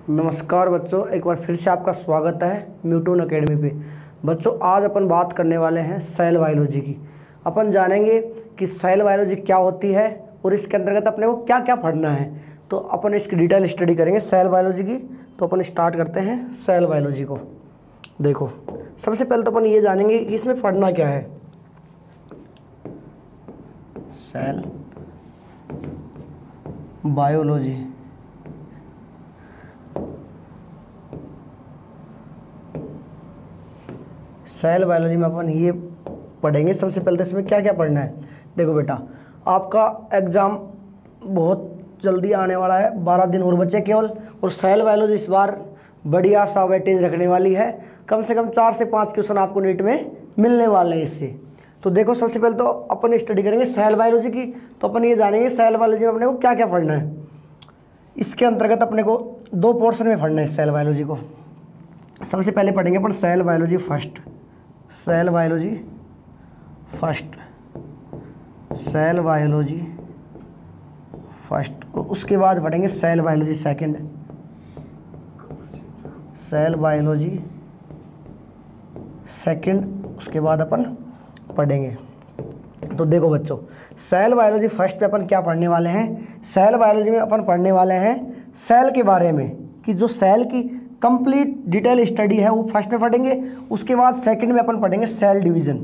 नमस्कार बच्चों, एक बार फिर से आपका स्वागत है न्यूटन एकेडमी पे। बच्चों आज अपन बात करने वाले हैं सेल बायोलॉजी की। अपन जानेंगे कि सेल बायोलॉजी क्या होती है और इसके अंतर्गत अपने को क्या क्या पढ़ना है। तो अपन इसकी डिटेल स्टडी करेंगे सेल बायोलॉजी की। तो अपन स्टार्ट करते हैं सेल बायोलॉजी को। देखो सबसे पहले तो अपन ये जानेंगे कि इसमें पढ़ना क्या है। सेल बायोलॉजी सेल बायोलॉजी में अपन ये पढ़ेंगे। सबसे पहले तो इसमें क्या क्या पढ़ना है। देखो बेटा, आपका एग्ज़ाम बहुत जल्दी आने वाला है, 12 दिन और बचे केवल। और सेल बायोलॉजी इस बार बढ़िया सा वेटेज रखने वाली है। कम से कम 4 से 5 क्वेश्चन आपको नीट में मिलने वाले हैं इससे। तो देखो सबसे पहले तो अपन स्टडी करेंगे सेल बायोलॉजी की। तो अपन ये जानेंगे सेल बायोलॉजी में अपने को क्या क्या पढ़ना है। इसके अंतर्गत अपने को 2 पोर्शन में पढ़ना है सेल बायोलॉजी को। सबसे पहले पढ़ेंगे अपन cell biology first, cell biology first, cell biology first. और उसके बाद पढ़ेंगे cell biology second, cell biology second. उसके बाद अपन पढ़ेंगे। तो देखो बच्चों, सेल बायोलॉजी फर्स्ट पे अपन क्या पढ़ने वाले हैं। सेल बायोलॉजी में अपन पढ़ने वाले हैं सेल के बारे में, कि जो सेल की कंप्लीट डिटेल स्टडी है वो फर्स्ट में पढ़ेंगे। उसके बाद सेकंड में अपन पढ़ेंगे सेल डिवीज़न।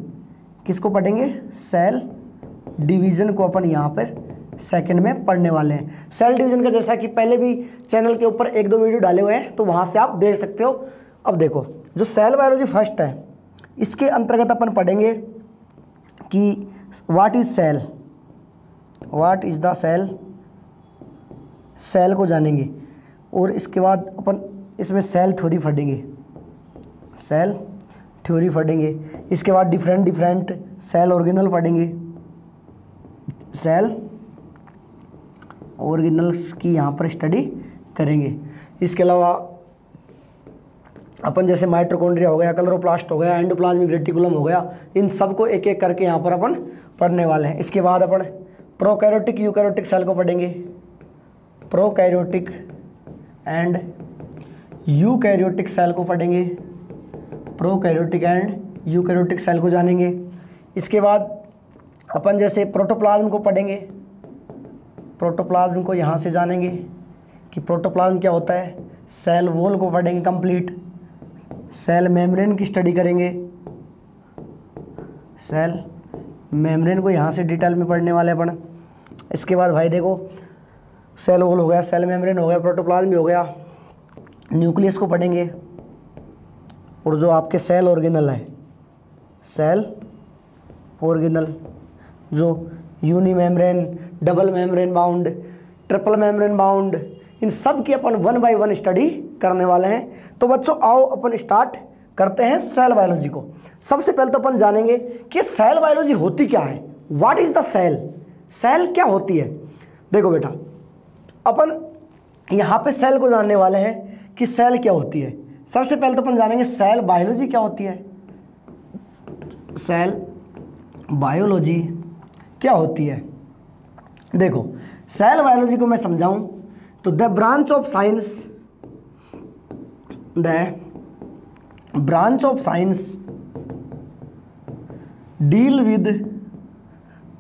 किसको पढ़ेंगे? सेल डिवीज़न को अपन यहाँ पर सेकंड में पढ़ने वाले हैं। सेल डिवीज़न का जैसा कि पहले भी चैनल के ऊपर 1-2 वीडियो डाले हुए हैं, तो वहाँ से आप देख सकते हो। अब देखो, जो सेल बायोलॉजी फर्स्ट है इसके अंतर्गत अपन पढ़ेंगे कि what is cell, what is the cell, cell को जानेंगे। और इसके बाद अपन इसमें सेल थ्योरी पढ़ेंगे, सेल थ्योरी पढ़ेंगे। इसके बाद डिफरेंट सेल ऑर्गेनल पढ़ेंगे, सेल ऑर्गेनल्स की यहाँ पर स्टडी करेंगे। इसके अलावा अपन जैसे माइटोकॉन्ड्रिया हो गया, क्लोरोप्लास्ट हो गया, एंडोप्लाज्मिक रेटिकुलम हो गया, इन सब को एक एक करके यहाँ पर अपन पढ़ने वाले हैं। इसके बाद अपन प्रोकैरियोटिक यूकैरियोटिक सेल को पढ़ेंगे, प्रोकैरियोटिक एंड यूकैरियोटिक सेल को पढ़ेंगे, प्रोकैरियोटिक एंड यूकैरियोटिक सेल को जानेंगे। इसके बाद अपन जैसे प्रोटोप्लाज्म को पढ़ेंगे, प्रोटोप्लाज्म को यहाँ से जानेंगे कि प्रोटोप्लाज्म क्या होता है। सेल वॉल को पढ़ेंगे कंप्लीट, सेल मेम्ब्रेन की स्टडी करेंगे, सेल मेम्ब्रेन को यहाँ से डिटेल में पढ़ने वाले अपन। इसके बाद भाई देखो, सेल वॉल हो गया, सेल मेम्ब्रेन हो गया, प्रोटोप्लाज्म भी हो गया, न्यूक्लियस को पढ़ेंगे। और जो आपके सेल ऑर्गेनल है, सेल ऑर्गेनल जो uni membrane, double membrane bound, triple membrane bound, इन सब की अपन 1 बाय 1 स्टडी करने वाले हैं। तो बच्चों आओ अपन स्टार्ट करते हैं सेल बायोलॉजी को। सबसे पहले तो अपन जानेंगे कि सेल बायोलॉजी होती क्या है। What is the cell, cell क्या होती है। देखो बेटा, अपन यहाँ पे सेल को जानने वाले हैं कि सेल क्या होती है। सबसे पहले तो अपन जानेंगे सेल बायोलॉजी क्या होती है। सेल बायोलॉजी क्या होती है। देखो सेल बायोलॉजी को मैं समझाऊं तो the branch of science, the branch of science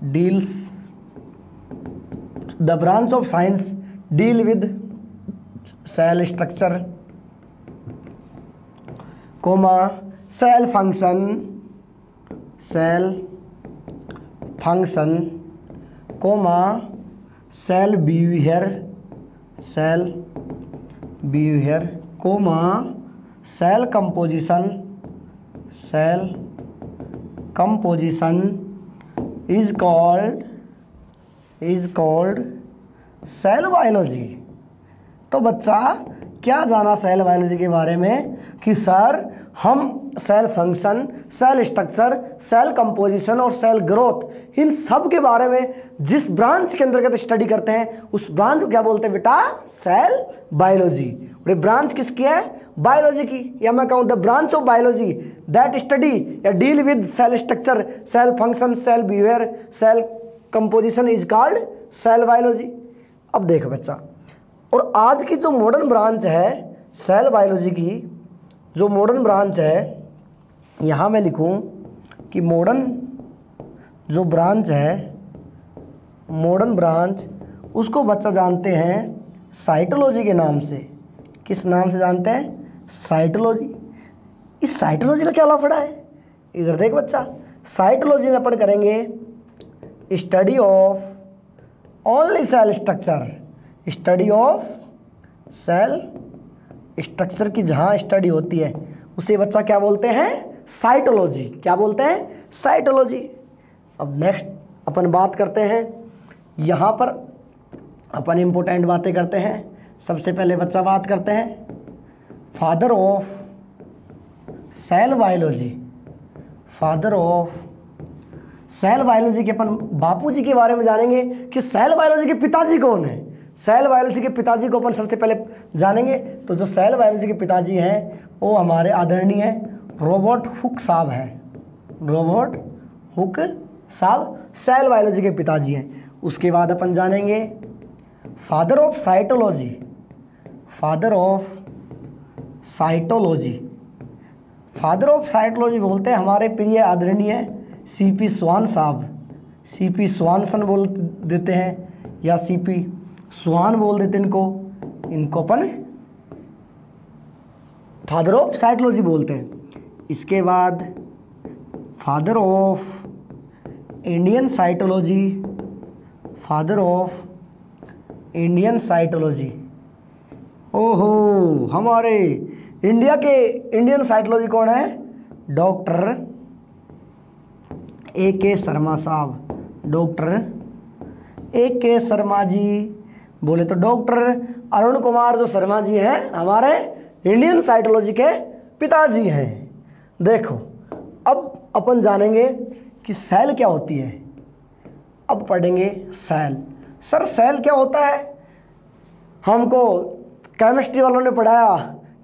deals the branch of science deal with cell structure, comma cell function, cell function, comma cell behaviour, cell behaviour, comma cell composition, cell composition is called cell biology. तो बच्चा क्या जाना cell biology के बारे में कि sir हम cell function, cell structure, cell composition और सेल ग्रोथ, इन सब के बारे में जिस ब्रांच के अंतर्गत स्टडी करते हैं उस ब्रांच को क्या बोलते हैं बेटा? Cell biology. और ये ब्रांच किसकी है? बायोलॉजी की। या मैं कहूँ the branch of biology that study या deal with cell structure, cell function, cell behaviour, cell composition is called cell biology. अब देखो बच्चा, और आज की जो मॉडर्न ब्रांच है सेल बायोलॉजी की जो मॉडर्न ब्रांच है, यहाँ मैं लिखूँ कि मॉडर्न जो ब्रांच है, मॉडर्न ब्रांच, उसको बच्चा जानते हैं साइटोलॉजी के नाम से। किस नाम से जानते हैं? साइटोलॉजी। इस साइटोलॉजी का क्या लफड़ा है? इधर देख बच्चा, साइटोलॉजी में अपन करेंगे study of only cell structure, study of cell structure की जहाँ स्टडी होती है उसे बच्चा क्या बोलते हैं? साइटोलॉजी। क्या बोलते हैं? साइटोलॉजी। अब नेक्स्ट अपन बात करते हैं, यहाँ पर अपन इम्पोर्टेंट बातें करते हैं। सबसे पहले बच्चा बात करते हैं father of cell biology. Father of cell biology के अपन बापूजी के बारे में जानेंगे कि सेल बायोलॉजी के पिताजी कौन है। सेल बायोलॉजी के पिताजी को अपन सबसे पहले जानेंगे। तो जो सेल बायोलॉजी के पिताजी हैं वो हमारे आदरणीय रॉबर्ट हुक साहब हैं। रॉबर्ट हुक साहब सेल बायोलॉजी के पिताजी हैं। उसके बाद अपन जानेंगे father of cytology. Father of cytology, father of cytology बोलते हैं हमारे प्रिय आदरणीय सीपी स्वान साहब। सीपी स्वानसन बोल देते हैं या सीपी स्वान बोल देते हैं इनको अपन फादर ऑफ साइटोलॉजी बोलते हैं। इसके बाद father of Indian cytology. Father of Indian cytology, ओहो, हमारे इंडिया के इंडियन साइटोलॉजी कौन है? Doctor A.K. शर्मा साहब। Doctor A.K. शर्मा जी बोले तो डॉक्टर अरुण कुमार जो शर्मा जी हैं हमारे इंडियन साइटोलॉजी के पिताजी हैं। देखो अब अपन जानेंगे कि सेल क्या होती है। अब पढ़ेंगे सेल। सर सेल क्या होता है? हमको केमिस्ट्री वालों ने पढ़ाया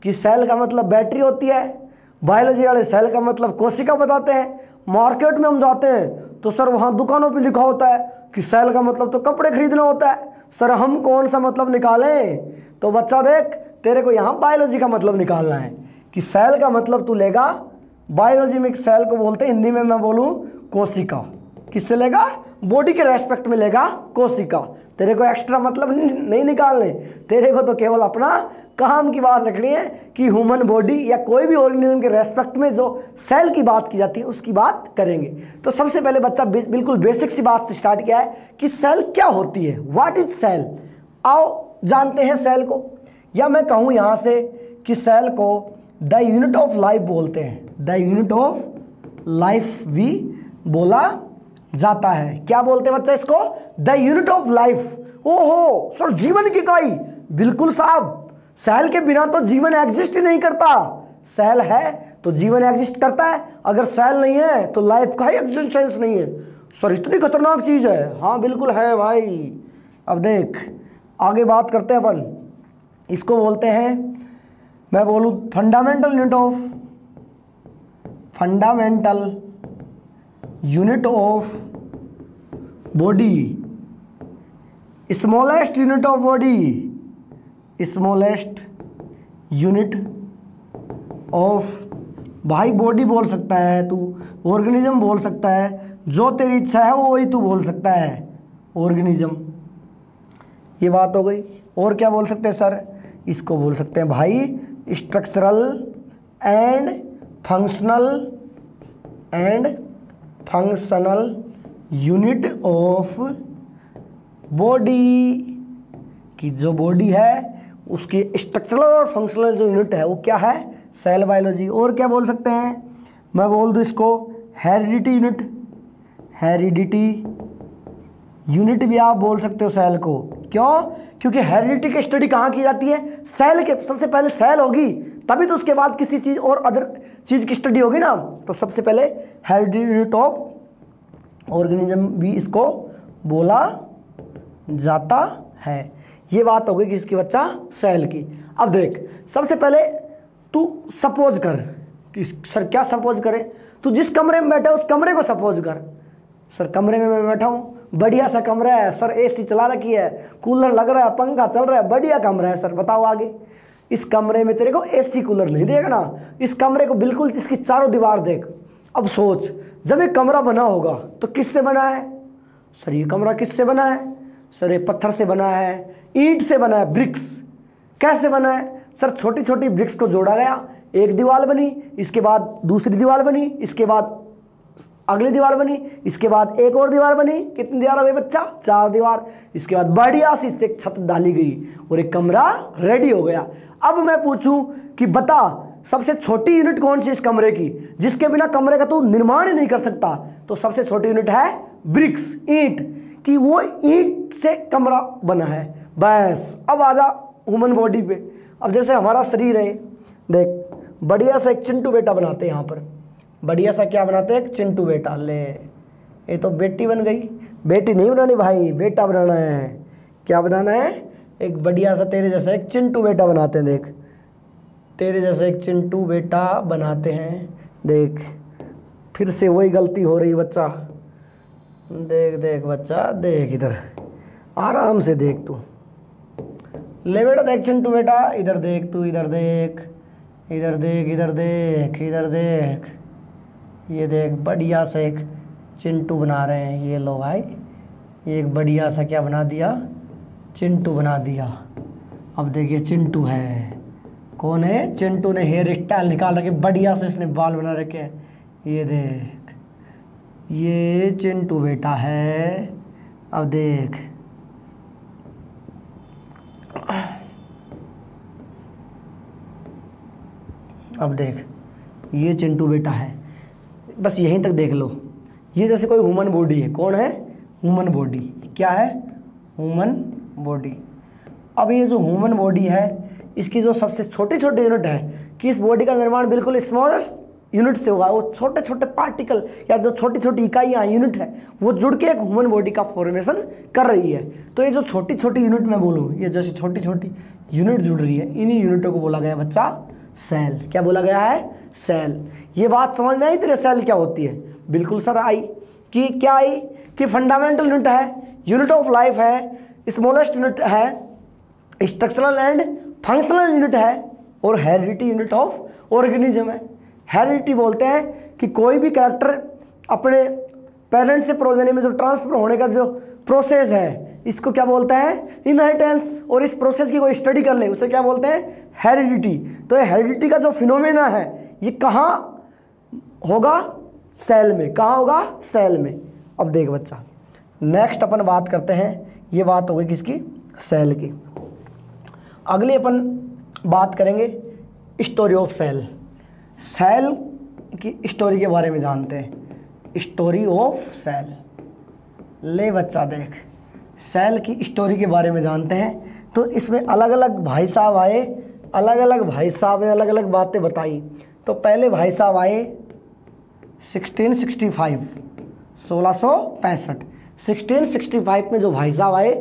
कि सेल का मतलब बैटरी होती है, बायोलॉजी वाले सेल का मतलब कोशिका बताते हैं। मार्केट में हम जाते हैं तो सर वहाँ दुकानों पे लिखा होता है कि सेल का मतलब तो कपड़े खरीदना होता है। सर हम कौन सा मतलब निकालें? तो बच्चा देख, तेरे को यहाँ बायोलॉजी का मतलब निकालना है कि सेल का मतलब तू लेगा बायोलॉजी में सेल को बोलते हैं, हिंदी में मैं बोलूँ कोशिका। किससे लेगा? बॉडी के रेस्पेक्ट में लेगा कोशिका। तेरे को एक्स्ट्रा मतलब नहीं निकालने, तेरे को तो केवल अपना काम की बात रखनी है कि ह्यूमन बॉडी या कोई भी ऑर्गेनिज्म के रेस्पेक्ट में जो सेल की बात की जाती है उसकी बात करेंगे। तो सबसे पहले बच्चा बिल्कुल बेसिक सी बात से स्टार्ट किया है कि सेल क्या होती है, व्हाट इज सेल। आओ जानते हैं सेल को, या मैं कहूँ यहाँ से कि सेल को द यूनिट ऑफ लाइफ बोलते हैं। द यूनिट ऑफ लाइफ भी बोला जाता है। क्या बोलते हैं बच्चा इसको? The unit of life. ओहो सर, जीवन की इकाई। बिल्कुल साहब, सेल के बिना तो जीवन एग्जिस्ट ही नहीं करता। सेल है तो जीवन एग्जिस्ट करता है, अगर सेल नहीं है तो लाइफ का ही एग्जिस्टेंस नहीं है। सर इतनी खतरनाक चीज़ है? हाँ बिल्कुल है भाई। अब देख आगे बात करते हैं अपन। इसको बोलते हैं, मैं बोलूँ fundamental unit of, fundamental unit of body, smallest unit of body, smallest unit of, भाई बॉडी बोल सकता है तू, ऑर्गेनिज्म बोल सकता है, जो तेरी इच्छा है वो वही तू बोल सकता है, ऑर्गेनिज्म। ये बात हो गई। और क्या बोल सकते हैं सर? इसको बोल सकते हैं भाई structural and functional unit of body, की जो बॉडी है उसकी स्ट्रक्चरल और फंक्शनल जो यूनिट है वो क्या है? Cell biology. और क्या बोल सकते हैं? मैं बोल दूँ इसको हेरिडिटी यूनिट, हेरिडिटी यूनिट भी आप बोल सकते हो सेल को। क्यों? क्योंकि हेरिडिटी की स्टडी कहाँ की जाती है? सेल के। सबसे पहले सेल होगी तभी तो उसके बाद किसी चीज़ और अदर चीज़ की स्टडी होगी ना। तो सबसे पहले हेरिडिटी यूनिट ऑफ ऑर्गेनिज्म भी इसको बोला जाता है। ये बात हो गई किसकी बच्चा? सेल की। अब देख सबसे पहले तू सपोज कर कि सर क्या सपोज करे? तू जिस कमरे में बैठा उस कमरे को सपोज कर। सर कमरे में मैं बैठा हूँ, बढ़िया सा कमरा है सर, एसी चला रखी है, कूलर लग रहा है, पंखा चल रहा है, बढ़िया कमरा है सर, बताओ आगे। इस कमरे में तेरे को एसी कूलर नहीं देखना, इस कमरे को बिल्कुल इसकी चारों दीवार देख। अब सोच, जब ये कमरा बना होगा तो किससे बना है सर? ये कमरा किससे बना है सर? ये पत्थर से बना है, ईंट से बना है, ब्रिक्स। कैसे बना है सर? छोटी छोटी ब्रिक्स को जोड़ा गया, एक दीवार बनी, इसके बाद दूसरी दीवार बनी, इसके बाद अगली दीवार बनी, इसके बाद एक और दीवार बनी। कितनी दीवार हो गई बच्चा? 4 दीवार। इसके बाद बढ़िया सी एक छत डाली गई और एक कमरा रेडी हो गया। अब मैं पूछूं कि बता सबसे छोटी यूनिट कौन सी इस कमरे की, जिसके बिना कमरे का तू निर्माण ही नहीं कर सकता? तो सबसे छोटी यूनिट है ब्रिक्स, ईंट की। वो ईंट से कमरा बना है। बस अब आजा ह्यूमन बॉडी पे। अब जैसे हमारा शरीर है, देख बढ़िया सा एक चिंटू बेटा बनाते हैं यहाँ पर। बढ़िया सा क्या बनाते हैं? एक चिंटू बेटा। ले ये तो बेटी बन गई। बेटी नहीं बनानी भाई, बेटा बनाना है। क्या बनाना है? एक बढ़िया सा तेरे जैसा एक चिंटू बेटा बनाते हैं। देख तेरे जैसा एक चिंटू बेटा बनाते हैं। देख फिर से वही गलती हो रही बच्चा। देख देख बच्चा, देख इधर आराम से देख तू। ले बेटा देख चिंटू बेटा, इधर देख तू, इधर देख, इधर देख, इधर देख, इधर देख। ये देख बढ़िया सा एक चिंटू बना रहे हैं। ये लो भाई, ये एक बढ़िया सा क्या बना दिया? चिंटू बना दिया। अब देखिए चिंटू है। कौन है? चिंटू ने हेयर स्टाइल निकाल रखे, बढ़िया से इसने बाल बना रखे हैं। ये देख, ये चिंटू बेटा है। अब देख अब देख ये चिंटू बेटा है। बस यहीं तक देख लो। ये जैसे कोई ह्यूमन बॉडी है। कौन है? Human body. क्या है? Human body. अब ये जो ह्यूमन बॉडी है, इसकी जो सबसे छोटी छोटी यूनिट है कि इस बॉडी का निर्माण बिल्कुल स्मॉलेस्ट यूनिट से हुआ। वो छोटे छोटे पार्टिकल या जो छोटी छोटी इकाइयाँ यूनिट है, वो जुड़ के एक ह्यूमन बॉडी का फॉर्मेशन कर रही है। तो ये जो छोटी छोटी यूनिट मैं बोलूँ, ये जैसे छोटी छोटी यूनिट जुड़ रही है, इन्हीं यूनिटों को बोला गया बच्चा सेल। क्या बोला गया है? सेल। ये बात समझ में आई तेरे? सेल क्या होती है? बिल्कुल सर आई। कि क्या आई? कि फंडामेंटल यूनिट है, यूनिट ऑफ लाइफ है, स्मॉलेस्ट यूनिट है, स्ट्रक्चरल एंड फंक्शनल यूनिट है, और हेरिडिटी यूनिट ऑफ ऑर्गेनिज्म है। हेरिडिटी बोलते हैं कि कोई भी कैरेक्टर अपने पेरेंट से प्रोजेनी में जो ट्रांसफर होने का जो प्रोसेस है, इसको क्या बोलते हैं? इनहेरिटेंस। और इस प्रोसेस की कोई स्टडी कर ले, उसे क्या बोलते हैं? हेरिडिटी। तो ये हेरिडिटी का जो फिनोमेना है, ये कहाँ होगा? सेल में। कहाँ होगा? सेल में। अब देख बच्चा, नेक्स्ट अपन बात करते हैं। ये बात हो गई किसकी? सेल की। अगली अपन बात करेंगे स्टोरी ऑफ सेल। सेल की स्टोरी के बारे में जानते हैं। Story of cell. ले बच्चा देख, सेल की स्टोरी के बारे में जानते हैं। तो इसमें अलग अलग भाई साहब आए, अलग अलग भाई साहब ने अलग अलग बातें बताई। तो पहले भाई साहब आए 1665, 1665। 1665 में जो भाई साहब आए,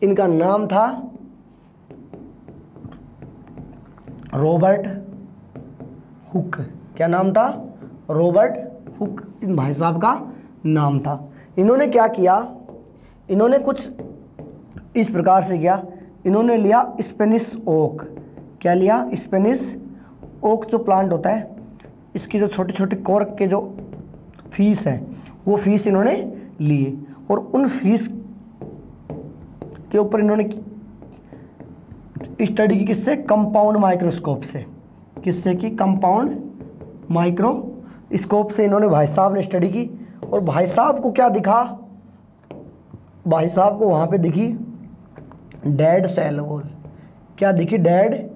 इनका नाम था रॉबर्ट हुक। क्या नाम था? रॉबर्ट हुक इन भाई साहब का नाम था। इन्होंने क्या किया? इन्होंने कुछ इस प्रकार से किया। इन्होंने लिया स्पेनिश ओक। क्या लिया? स्पेनिश ओक जो प्लांट होता है, इसकी जो छोटे छोटे कॉर्क के जो फीस है, वो फीस इन्होंने लिए, और उन फीस के ऊपर इन्होंने स्टडी की। किससे? कंपाउंड माइक्रोस्कोप से। किससे की? कंपाउंड माइक्रोस्कोप से इन्होंने भाई साहब ने स्टडी की। और भाई साहब को क्या दिखा? भाई साहब को वहाँ पे दिखी डेड सेल वॉल। क्या दिखी? Dead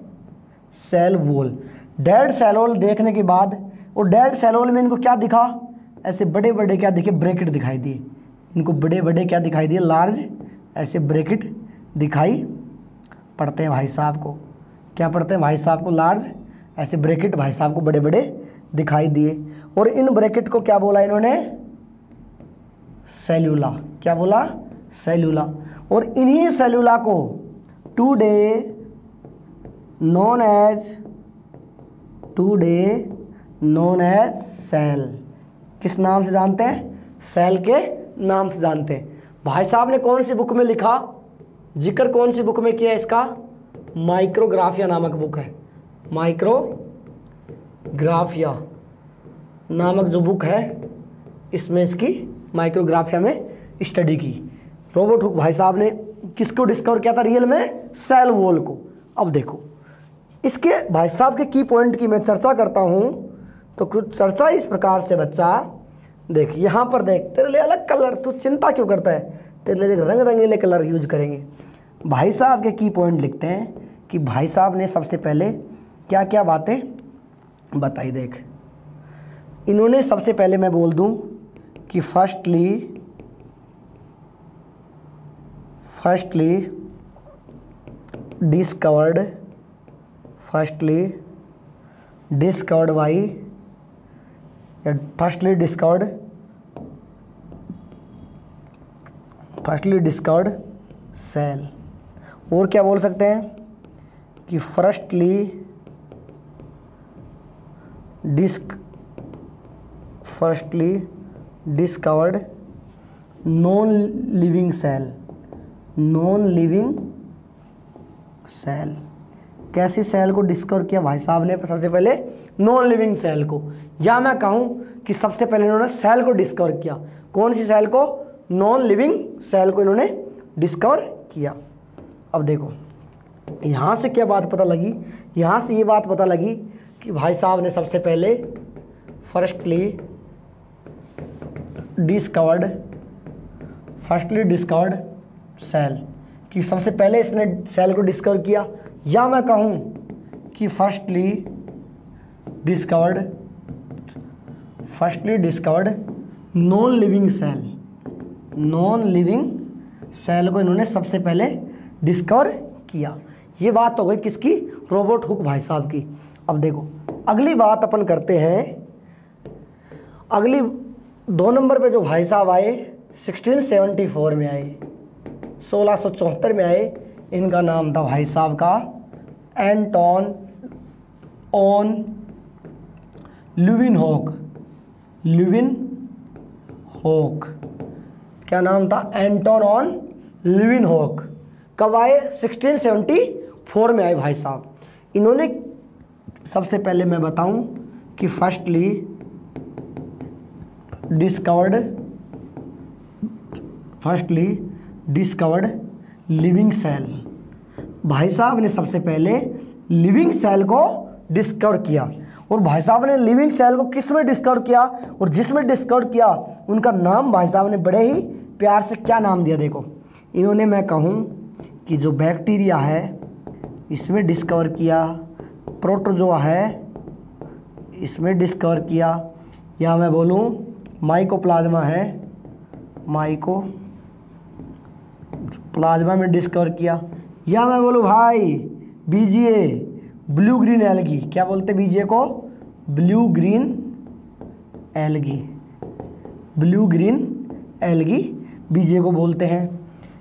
cell wall. Dead cell wall देखने के बाद, और डेड सेल वॉल में इनको क्या दिखा? ऐसे बड़े बड़े क्या दिखे? ब्रैकेट दिखाई दिए। इनको बड़े बड़े क्या दिखाई दिए? लार्ज ऐसे ब्रैकेट दिखाई पड़ते हैं भाई साहब को। क्या पड़ते हैं भाई साहब को? लार्ज ऐसे ब्रैकेट भाई साहब को बड़े बड़े दिखाई दिए। और इन ब्रैकेट को क्या बोला इन्होंने? सेल्यूला। क्या बोला? सेल्यूला। और इन्हीं सेल्यूला को टुडे नोन एज सेल। किस नाम से जानते हैं? सेल के नाम से जानते हैं। भाई साहब ने कौन सी बुक में लिखा? जिक्र कौन सी बुक में किया इसका? माइक्रोग्राफिया नामक बुक है, माइक्रोग्राफिया नामक जो बुक है इसमें इसकी माइक्रोग्राफिया में स्टडी की। रॉबर्ट हुक भाई साहब ने किसको डिस्कवर किया था रियल में? सेल वॉल को। अब देखो इसके भाई साहब के की पॉइंट की मैं चर्चा करता हूँ तो कुछ चर्चा इस प्रकार से बच्चा देख, यहाँ पर देख तेरे लिए अलग कलर, तू चिंता क्यों करता है, तेरे लिए देख रंग रंगीले कलर यूज करेंगे। भाई साहब के की पॉइंट लिखते हैं कि भाई साहब ने सबसे पहले क्या क्या बातें बताई। देख इन्होंने सबसे पहले मैं बोल दूं कि firstly discovered by firstly discovered cell. और क्या बोल सकते हैं कि firstly discovered non living cell. कैसी सेल को डिस्कवर किया भाई साहब ने? सबसे पहले नॉन लिविंग सेल को, या मैं कहूँ कि सबसे पहले इन्होंने सेल को डिस्कवर किया। कौन सी सेल को? नॉन लिविंग सेल को इन्होंने डिस्कवर किया। अब देखो यहाँ से क्या बात पता लगी? यहाँ से ये बात पता लगी कि भाई साहब ने सबसे पहले फर्स्टली डिस्कवर्ड सेल, कि सबसे पहले इसने सेल को डिस्कवर किया। या मैं कहूँ कि firstly discovered non living cell को इन्होंने सबसे पहले डिस्कवर किया। ये बात हो गई किसकी? रॉबर्ट हुक भाई साहब की। अब देखो अगली बात अपन करते हैं। अगली 2 नंबर पे जो भाई साहब आए 1674 में आए, 1674 में आए। इनका नाम था भाई साहब का एंटोन ऑन ल्यूवेनहॉक। क्या नाम था? Anton on Leeuwenhoek. कब आए? 1674 में आए भाई साहब। इन्होंने सबसे पहले मैं बताऊं कि फर्स्टली डिस्कवर्ड लिविंग सेल। भाई साहब ने सबसे पहले लिविंग सेल को डिस्कवर किया। और भाई साहब ने लिविंग सेल को किस में डिस्कवर किया? और जिसमें डिस्कवर किया उनका नाम भाई साहब ने बड़े ही प्यार से क्या नाम दिया? देखो इन्होंने, मैं कहूँ कि जो बैक्टीरिया है इसमें डिस्कवर किया, प्रोटोजोआ है इसमें डिस्कवर किया, या मैं बोलूँ माइकोप्लाज्मा है, माइकोप्लाज्मा में डिस्कवर किया, या मैं बोलूँ भाई बीजीए ब्लू ग्रीन एल्गी। क्या बोलते बीजीए को? ब्लू ग्रीन एल्गी बीजीए को बोलते हैं।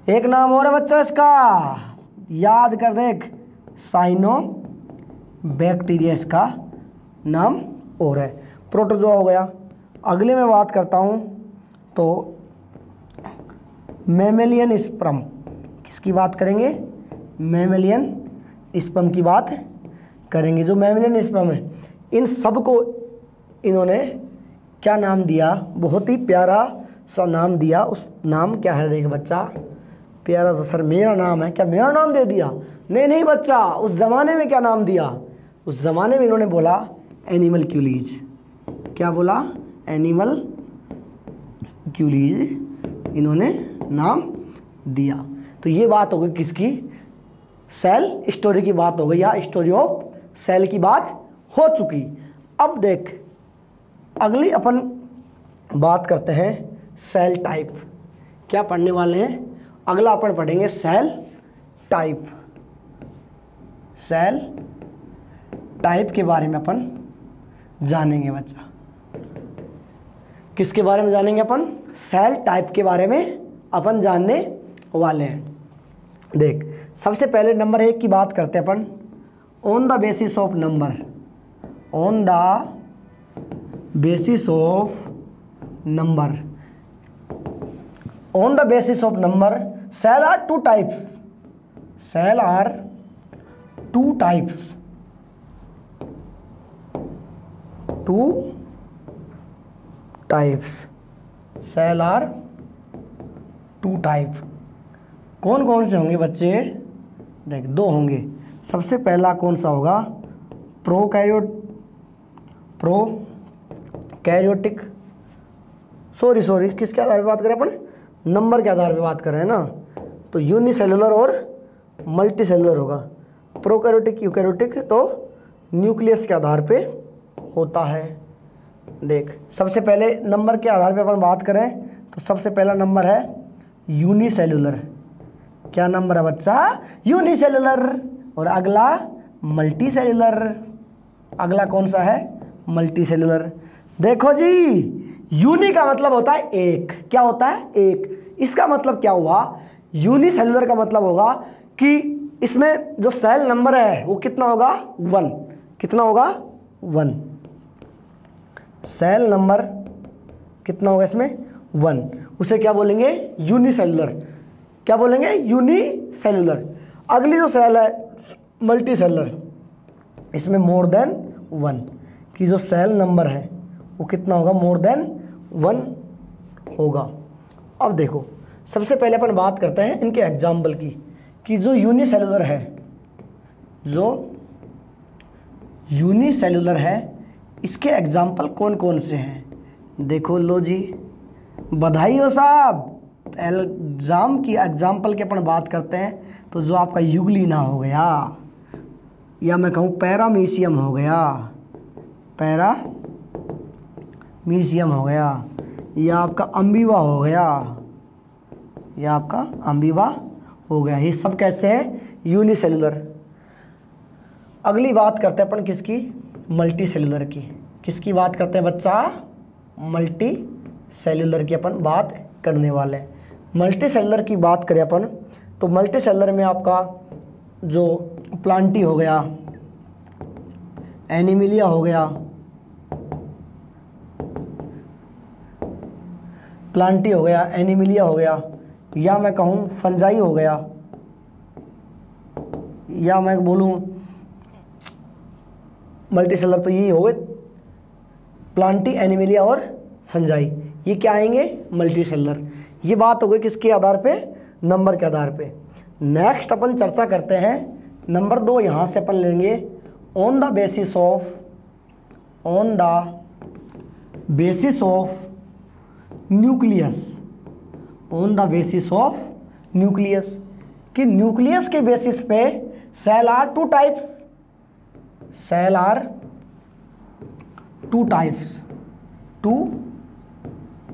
एक नाम और है बच्चा इसका, याद कर देख, साइनो बैक्टीरिया इसका नाम और है। प्रोटोजोआ हो गया। अगले में बात करता हूँ तो मैमेलियन स्पर्म। किसकी बात करेंगे? मैमेलियन स्पर्म की बात करेंगे। जो मैमेलियन स्पर्म है इन सब को इन्होंने क्या नाम दिया? बहुत ही प्यारा सा नाम दिया। उस नाम क्या है? देख बच्चा, प्यारा तो सर मेरा नाम है, क्या मेरा नाम दे दिया? नहीं बच्चा, उस ज़माने में क्या नाम दिया? उस ज़माने में इन्होंने बोला एनिमल क्यूलीज। क्या बोला? एनिमल क्यूलीज इन्होंने नाम दिया। तो ये बात हो गई किसकी? सेल स्टोरी की बात हो गई, या स्टोरी ऑफ सेल की बात हो चुकी। अब देख अगली अपन बात करते हैं सेल टाइप। क्या पढ़ने वाले हैं? अगला अपन पढ़ेंगे सेल टाइप। सेल टाइप के बारे में अपन जानेंगे बच्चा। किसके बारे में जानेंगे अपन? सेल टाइप के बारे में अपन जानने वाले हैं। देख सबसे पहले नंबर 1 की बात करते हैं अपन। On the basis of number, on the basis of number, on the basis of number cell are 2 types. Cell are two types, two types, cell are two type. कौन कौन से होंगे बच्चे? देख, दो होंगे। सबसे पहला कौन सा होगा? प्रोकैरियोटिक, सॉरी किसके आधार पे बात करें अपन? नंबर के आधार पे बात कर रहे हैं ना, तो यूनिसेलुलर और मल्टीसेलुलर होगा। प्रोकैरियोटिक, यूकैरियोटिक तो न्यूक्लियस के आधार पे होता है। देख, सबसे पहले नंबर के आधार पे अपन बात करें तो सबसे पहला नंबर है यूनिसेलुलर। क्या नंबर है बच्चा? यूनिसेलुलर। और अगला मल्टीसेलुलर। अगला कौन सा है? मल्टीसेलुलर। देखो जी, यूनि का मतलब होता है एक। क्या होता है? एक। इसका मतलब क्या हुआ? यूनिसेलुलर का मतलब होगा कि इसमें जो सेल नंबर है वो कितना होगा? 1। कितना होगा? 1। सेल नंबर कितना होगा इसमें? 1। उसे क्या बोलेंगे? यूनिसेलुलर। क्या बोलेंगे? यूनिसेलुलर। अगली जो सेल है मल्टीसेलुलर, इसमें मोर देन 1 की जो सेल नंबर है वो कितना होगा? मोर देन 1 होगा। अब देखो, सबसे पहले अपन बात करते हैं इनके एग्जाम्पल की, कि जो यूनिसेलुलर है, इसके एग्जाम्पल कौन कौन से हैं? देखो, लो जी, बधाई हो साहब। एग्जाम्पल की अपन बात करते हैं तो जो आपका यूग्लिना हो गया, या मैं कहूँ पैरामीशियम हो गया, पैरामीशियम हो गया, या आपका अम्बीवा हो गया, ये सब कैसे है? यूनिसेलुलर। अगली बात करते हैं अपन किसकी? मल्टीसेलुलर की। किसकी बात करते हैं बच्चा? मल्टीसेलुलर की अपन बात करने वाले हैं। मल्टीसेलुलर की बात करें अपन तो मल्टीसेलुलर में आपका जो प्लांटी हो गया, एनिमिलिया हो गया, एनिमिलिया हो गया, या मैं कहूँ फंजाई हो गया, या मैं बोलूँ मल्टीसेलुलर तो यही हो गए, प्लांटी, एनिमिलिया और फंजाई। ये क्या आएंगे? मल्टीसेलुलर। ये बात हो गई किसके आधार पे? नंबर के आधार पे। नेक्स्ट अपन चर्चा करते हैं नंबर 2। यहाँ से अपन लेंगे on the basis of nucleus, कि न्यूक्लियस के बेसिस पे सेल आर टू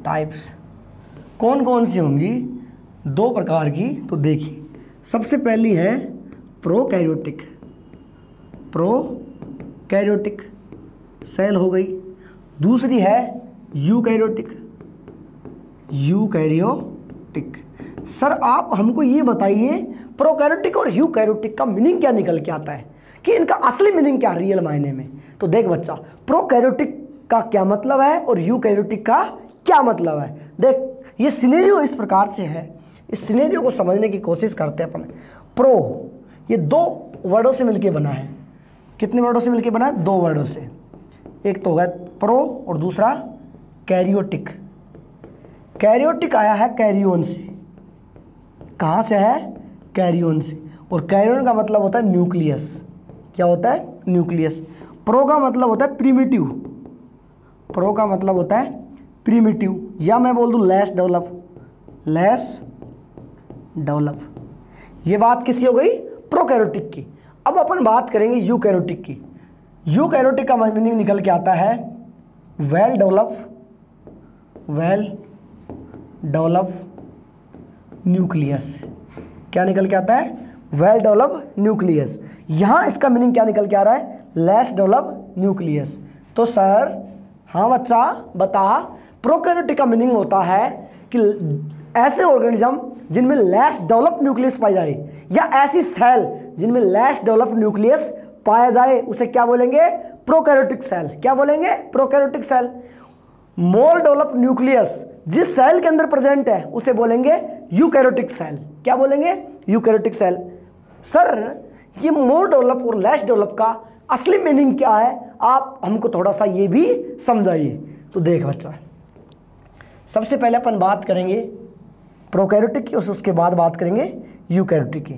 टाइप्स। कौन कौन सी होंगी? 2 प्रकार की। तो देखिए, सबसे पहली है प्रोकैरियोटिक सेल हो गई। दूसरी है यूकैरियोटिक। सर आप हमको ये बताइए, प्रोकैरियोटिक और यूकैरियोटिक का मीनिंग क्या निकल के आता है, कि इनका असली मीनिंग क्या रियल मायने में? तो देख बच्चा, प्रोकैरियोटिक का क्या मतलब है और यूकैरियोटिक का क्या मतलब है? देख, ये सिनेरियो इस प्रकार से है। इस सिनेरियो को समझने की कोशिश करते हैं अपन। प्रो, ये 2 वर्डों से मिलके बना है। कितने वर्डों से मिलके बना है? 2 वर्डों से। एक तो होगा प्रो और दूसरा कैरियोटिक। कैरियोटिक आया है कैरियोन से। कहाँ से है? कैरियोन से। और कैरियोन का मतलब होता है न्यूक्लियस। क्या होता है? न्यूक्लियस। प्रो का मतलब होता है प्रीमिटिव, या मैं बोल दूँ लेस डेवलप। ये बात किसी हो गई? प्रोकैरियोटिक की। अब अपन बात करेंगे यूकैरियोटिक की। यूकैरियोटिक का मीनिंग निकल के आता है वेल डेवलप न्यूक्लियस। क्या निकल के आता है? Well develop nucleus. यहाँ इसका मीनिंग क्या निकल के आ रहा है? Less develop nucleus. तो सर, हाँ बच्चा बता, प्रोकैरियोटिक का मीनिंग होता है कि ऐसे ऑर्गेनिज्म जिनमें लेस डेवलप न्यूक्लियस पाई जाए, या ऐसी सेल जिनमें लेस डेवलप न्यूक्लियस पाया जाए, उसे क्या बोलेंगे? Prokaryotic cell. क्या बोलेंगे? Prokaryotic cell. More develop nucleus जिस सेल के अंदर प्रेजेंट है उसे बोलेंगे यूकैरियोटिक सेल। क्या बोलेंगे? Eukaryotic cell. सर ये मोर डेवलप और लेस डेवलप का असली मीनिंग क्या है, आप हमको थोड़ा सा ये भी समझाइए। तो देख बच्चा, सबसे पहले अपन बात करेंगे प्रोकैरियोटिक की, उसके बाद बात करेंगे यूकैरियोटिक की।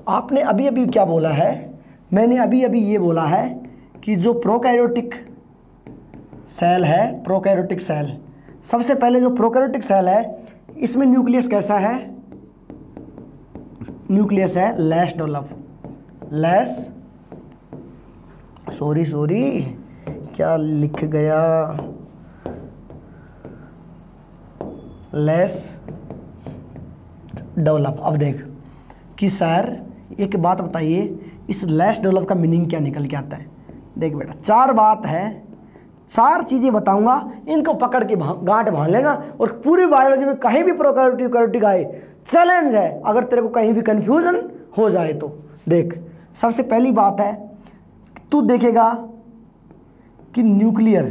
आपने अभी अभी क्या बोला है, मैंने अभी अभी ये बोला है कि जो प्रोकैरियोटिक सेल है, प्रोकैरियोटिक सेल, सबसे पहले जो प्रोकैरियोटिक सेल है इसमें न्यूक्लियस कैसा है, न्यूक्लियस है लेस डेवलप, लेस सॉरी क्या लिख गया, लेस डेवलप। अब देख कि सर एक बात बताइए, इस लेस डेवलप का मीनिंग क्या निकल के आता है। देख बेटा, 4 बात है, 4 चीज़ें बताऊंगा, इनको पकड़ के गांठ बांध लेना। और पूरी बायोलॉजी में कहीं भी प्रोकैरियोटिक यूकैरियोटिक आए, चैलेंज है अगर तेरे को कहीं भी कन्फ्यूजन हो जाए तो। देख, सबसे पहली बात है, तू देखेगा कि न्यूक्लियर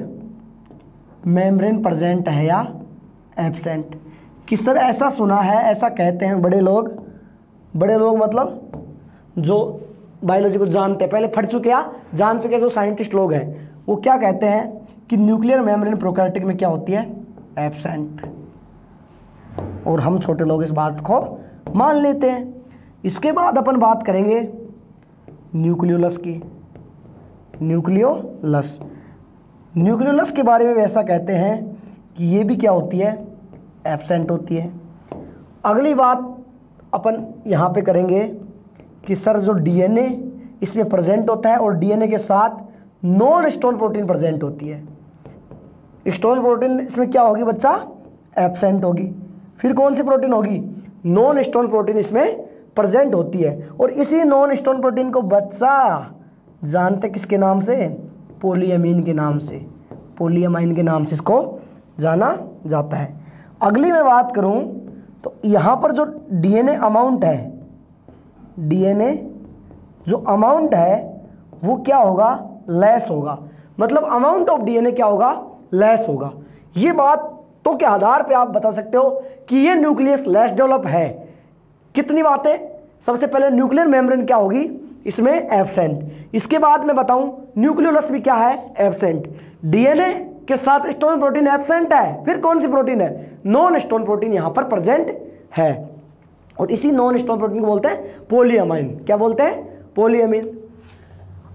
मेम्ब्रेन प्रेजेंट है या एब्सेंट। कि सर ऐसा सुना है, ऐसा कहते हैं बड़े लोग मतलब जो बायोलॉजी को जानते हैं, पहले पढ़ चुके या जान चुके जो साइंटिस्ट लोग हैं, वो क्या कहते हैं कि न्यूक्लियर मेम्ब्रेन प्रोकैरियोटिक में क्या होती है, एब्सेंट। और हम छोटे लोग इस बात को मान लेते हैं। इसके बाद अपन बात करेंगे न्यूक्लियोलस की। न्यूक्लियोलस के बारे में वैसा कहते हैं कि ये भी क्या होती है, एब्सेंट होती है। अगली बात अपन यहाँ पे करेंगे कि सर जो डीएनए इसमें प्रेजेंट होता है और डीएनए के साथ नॉन स्टोन प्रोटीन प्रेजेंट होती है। स्टोन प्रोटीन इसमें क्या होगी बच्चा, एब्सेंट होगी। फिर कौन सी प्रोटीन होगी, नॉन स्टोन प्रोटीन इसमें प्रेजेंट होती है। और इसी नॉन स्टोन प्रोटीन को बच्चा जानते किसके नाम से, पोलियमीन के नाम से, पोलियमाइन के नाम से इसको जाना जाता है। अगली मैं बात करूं तो यहाँ पर जो डीएनए अमाउंट है, डीएनए जो अमाउंट है वो क्या होगा, लेस होगा। मतलब अमाउंट ऑफ डीएनए क्या होगा, लेस होगा। ये बात तो के आधार पे आप बता सकते हो कि ये न्यूक्लियस लेस डेवलप है। कितनी बातें, सबसे पहले न्यूक्लियर मेम्ब्रेन क्या होगी, इसमें एब्सेंट। इसके बाद मैं बताऊं न्यूक्लियोलस भी क्या है, एब्सेंट। डीएनए के साथ स्टोन प्रोटीन एब्सेंट है। फिर कौन सी प्रोटीन है, नॉन स्टोन प्रोटीन यहाँ पर प्रेजेंट है। और इसी नॉन स्टोन प्रोटीन को बोलते हैं पोलियमाइन। क्या बोलते हैं, पोलियमीन।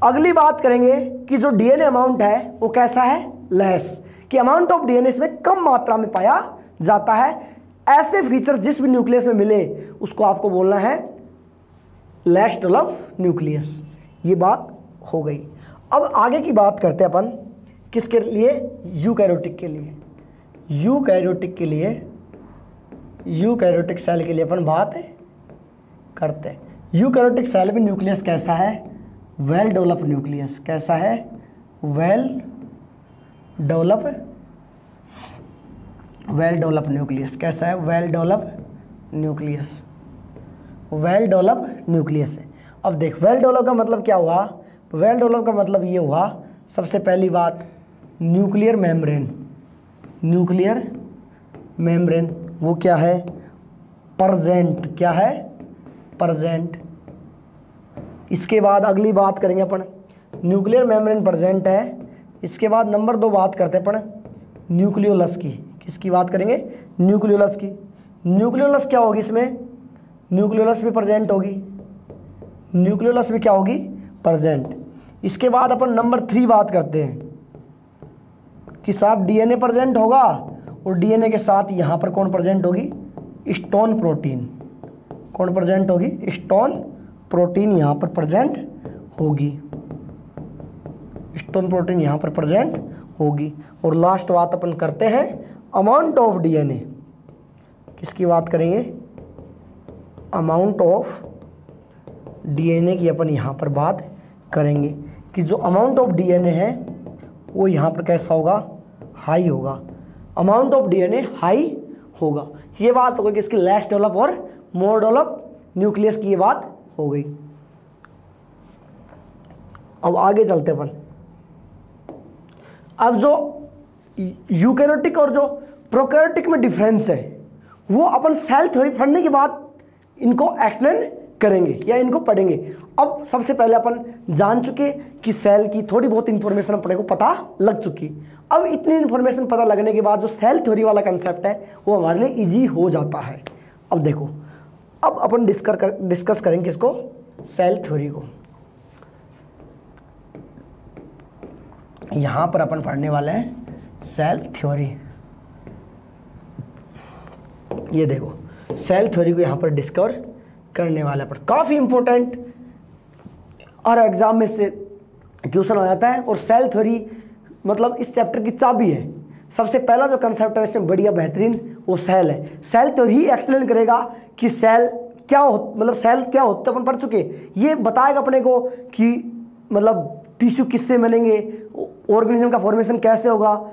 अगली बात करेंगे कि जो डीएनए अमाउंट है वो कैसा है, लेस। कि अमाउंट ऑफ डीएनए इसमें कम मात्रा में पाया जाता है। ऐसे फीचर्स जिस भी न्यूक्लियस में मिले उसको आपको बोलना है लेस डेवलप न्यूक्लियस। ये बात हो गई। अब आगे की बात करते हैं अपन किसके लिए, यूकैरियोटिक के लिए। यूकैरियोटिक सेल के लिए अपन बात करते हैं। यूकैरियोटिक सेल में न्यूक्लियस कैसा है, वेल डेवलप न्यूक्लियस। कैसा है, वेल डेवलप न्यूक्लियस। कैसा है, वेल डेवलप न्यूक्लियस है। अब देख, वेल डेवलप का मतलब क्या हुआ, वेल डेवलप का मतलब ये हुआ, सबसे पहली बात न्यूक्लियर मेम्ब्रेन वो क्या है, प्रेजेंट। क्या है, प्रेजेंट। इसके बाद अगली बात करेंगे अपन, न्यूक्लियर मेम्ब्रेन प्रेजेंट है। इसके बाद नंबर 2 बात करते हैं अपन न्यूक्लियोलस की। किसकी बात करेंगे, न्यूक्लियोलस की। न्यूक्लियोलस क्या होगी, इसमें न्यूक्लियोलस भी प्रेजेंट होगी। न्यूक्लियोलस भी क्या होगी, प्रेजेंट। इसके बाद अपन नंबर 3 बात करते हैं कि साहब डीएनए प्रेजेंट होगा और डीएनए के साथ यहाँ पर कौन प्रेजेंट होगी, स्टोन प्रोटीन। कौन प्रेजेंट होगी, स्टोन प्रोटीन यहाँ पर प्रेजेंट होगी। स्टोन प्रोटीन यहाँ पर प्रेजेंट होगी। और लास्ट बात अपन करते हैं अमाउंट ऑफ डीएनए। किसकी बात करेंगे, अमाउंट ऑफ डीएनए की अपन यहाँ पर बात करेंगे कि जो अमाउंट ऑफ डीएनए है वो यहाँ पर कैसा होगा, हाई होगा। अमाउंट ऑफ डीएनए हाई होगा। ये बात हो गई कि इसकी लेस डेवलप और मोर डेवलप न्यूक्लियस की ये बात हो गई। अब आगे चलते अपन। अब जो यूकैरियोटिक और जो प्रोकैरियोटिक में डिफरेंस है वो अपन सेल थ्योरी पढ़ने के बाद इनको एक्सप्लेन करेंगे या इनको पढ़ेंगे। अब सबसे पहले अपन जान चुके कि सेल की थोड़ी बहुत इंफॉर्मेशन अपने को पता लग चुकी। अब इतनी इंफॉर्मेशन पता लगने के बाद जो सेल थ्योरी वाला कंसेप्ट है वो हमारे लिए इजी हो जाता है। अब देखो, अब अपन डिस्कस करेंगे किसको, सेल थ्योरी को। यहाँ पर अपन पढ़ने वाले हैं सेल थ्योरी। ये देखो सेल थ्योरी को यहाँ पर डिस्कवर करने वाला पर काफ़ी इंपॉर्टेंट और एग्जाम में से क्वेश्चन आ जाता है। और सेल थ्योरी मतलब इस चैप्टर की चाबी है। सबसे पहला जो कंसेप्ट है इसमें बढ़िया बेहतरीन वो सेल है। सेल थ्योरी ही एक्सप्लेन करेगा कि सेल क्या मतलब सेल क्या होता है, अपन पढ़ चुके। ये बताएगा अपने को कि मतलब टिश्यू किससे बनेंगे, ऑर्गेनिज्म का फॉर्मेशन कैसे होगा।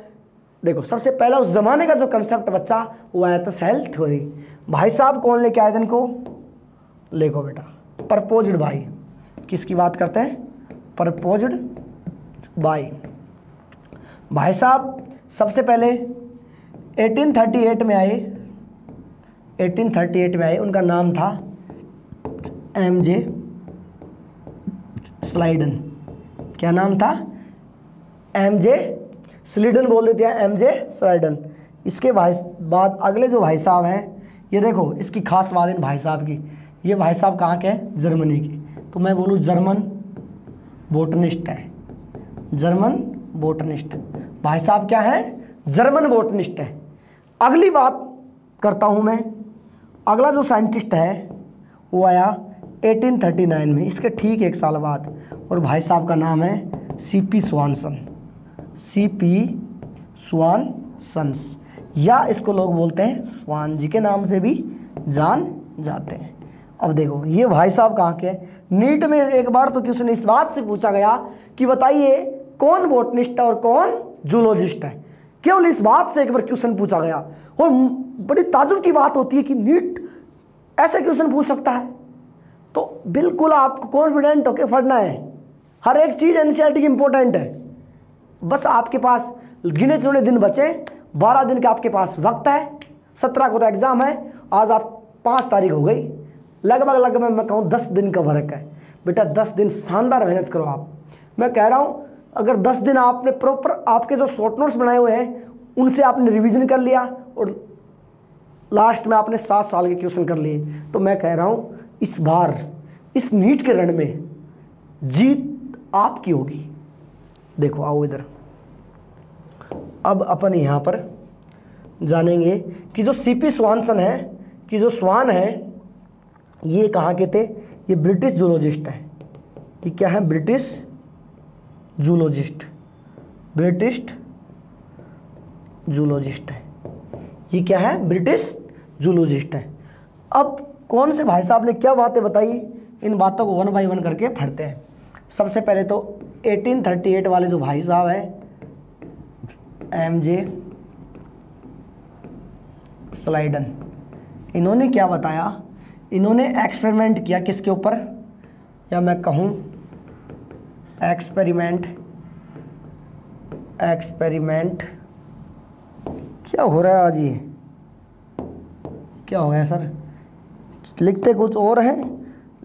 देखो सबसे पहला उस जमाने का जो कंसेप्ट बच्चा वो आया था सेल थ्योरी। भाई साहब कौन लेके आए थे इनको, देखो बेटा परपोज्ड भाई। किसकी बात करते हैं, परपोज्ड भाई साहब सबसे पहले 1838 में आए। 1838 में आए, उनका नाम था एमजे स्लाइडन। क्या नाम था, एमजे स्लाइडन बोल देते हैं, एमजे स्लाइडन। इसके बाद अगले जो भाई साहब हैं, ये देखो इसकी खास बात इन भाई साहब की, ये भाई साहब कहाँ के हैं, जर्मनी के। तो मैं बोलूँ जर्मन बोटनिस्ट है, जर्मन बोटनिस्ट। भाई साहब क्या है, जर्मन बोटनिस्ट है। अगली बात करता हूँ मैं, अगला जो साइंटिस्ट है वो आया 1839 में, इसके ठीक एक साल बाद। और भाई साहब का नाम है सीपी स्वानसन, सीपी स्वानसन्स, या इसको लोग बोलते हैं स्वान जी के नाम से भी जान जाते हैं। अब देखो ये भाई साहब कहाँ के हैं। नीट में एक बार तो क्वेश्चन इस बात से पूछा गया कि बताइए कौन बोटनिस्ट है और कौन जूलॉजिस्ट है। केवल इस बात से एक बार क्वेश्चन पूछा गया। और बड़ी ताज्जुब की बात होती है कि नीट ऐसे क्वेश्चन पूछ सकता है। तो बिल्कुल आपको कॉन्फिडेंट होकर पढ़ना है, हर एक चीज़ एनसीईआरटी की इंपॉर्टेंट है। बस आपके पास गिने चुने दिन बचे, 12 दिन का आपके पास वक्त है। 17 को तो एग्ज़ाम है, आज आप 5 तारीख हो गई, लगभग मैं कहूँ 10 दिन का फर्क है। बेटा 10 दिन शानदार मेहनत करो आप। मैं कह रहा हूँ अगर 10 दिन आपने प्रॉपर आपके जो शॉर्ट नोट्स बनाए हुए हैं उनसे आपने रिवीजन कर लिया और लास्ट में आपने 7 साल के क्वेश्चन कर लिए, तो मैं कह रहा हूँ इस बार इस नीट के रण में जीत आपकी होगी। देखो आओ इधर, अब अपन यहाँ पर जानेंगे कि जो सीपी स्वानसन है, कि जो स्वान है ये कहाँ के थे, ये ब्रिटिश जूलॉजिस्ट है। ये क्या है, ब्रिटिश जूलॉजिस्ट, ब्रिटिश जूलॉजिस्ट है। ये क्या है, ब्रिटिश जूलॉजिस्ट है। अब कौन से भाई साहब ने क्या बातें बताई, इन बातों को 1 बाय 1 करके पढ़ते हैं। सबसे पहले तो 1838 वाले जो भाई साहब हैं एमजे स्लाइडन, इन्होंने क्या बताया, इन्होंने एक्सपेरिमेंट किया किसके ऊपर, या मैं कहूँ एक्सपेरिमेंट क्या हो रहा है आज, ये क्या हो गया सर, लिखते कुछ और है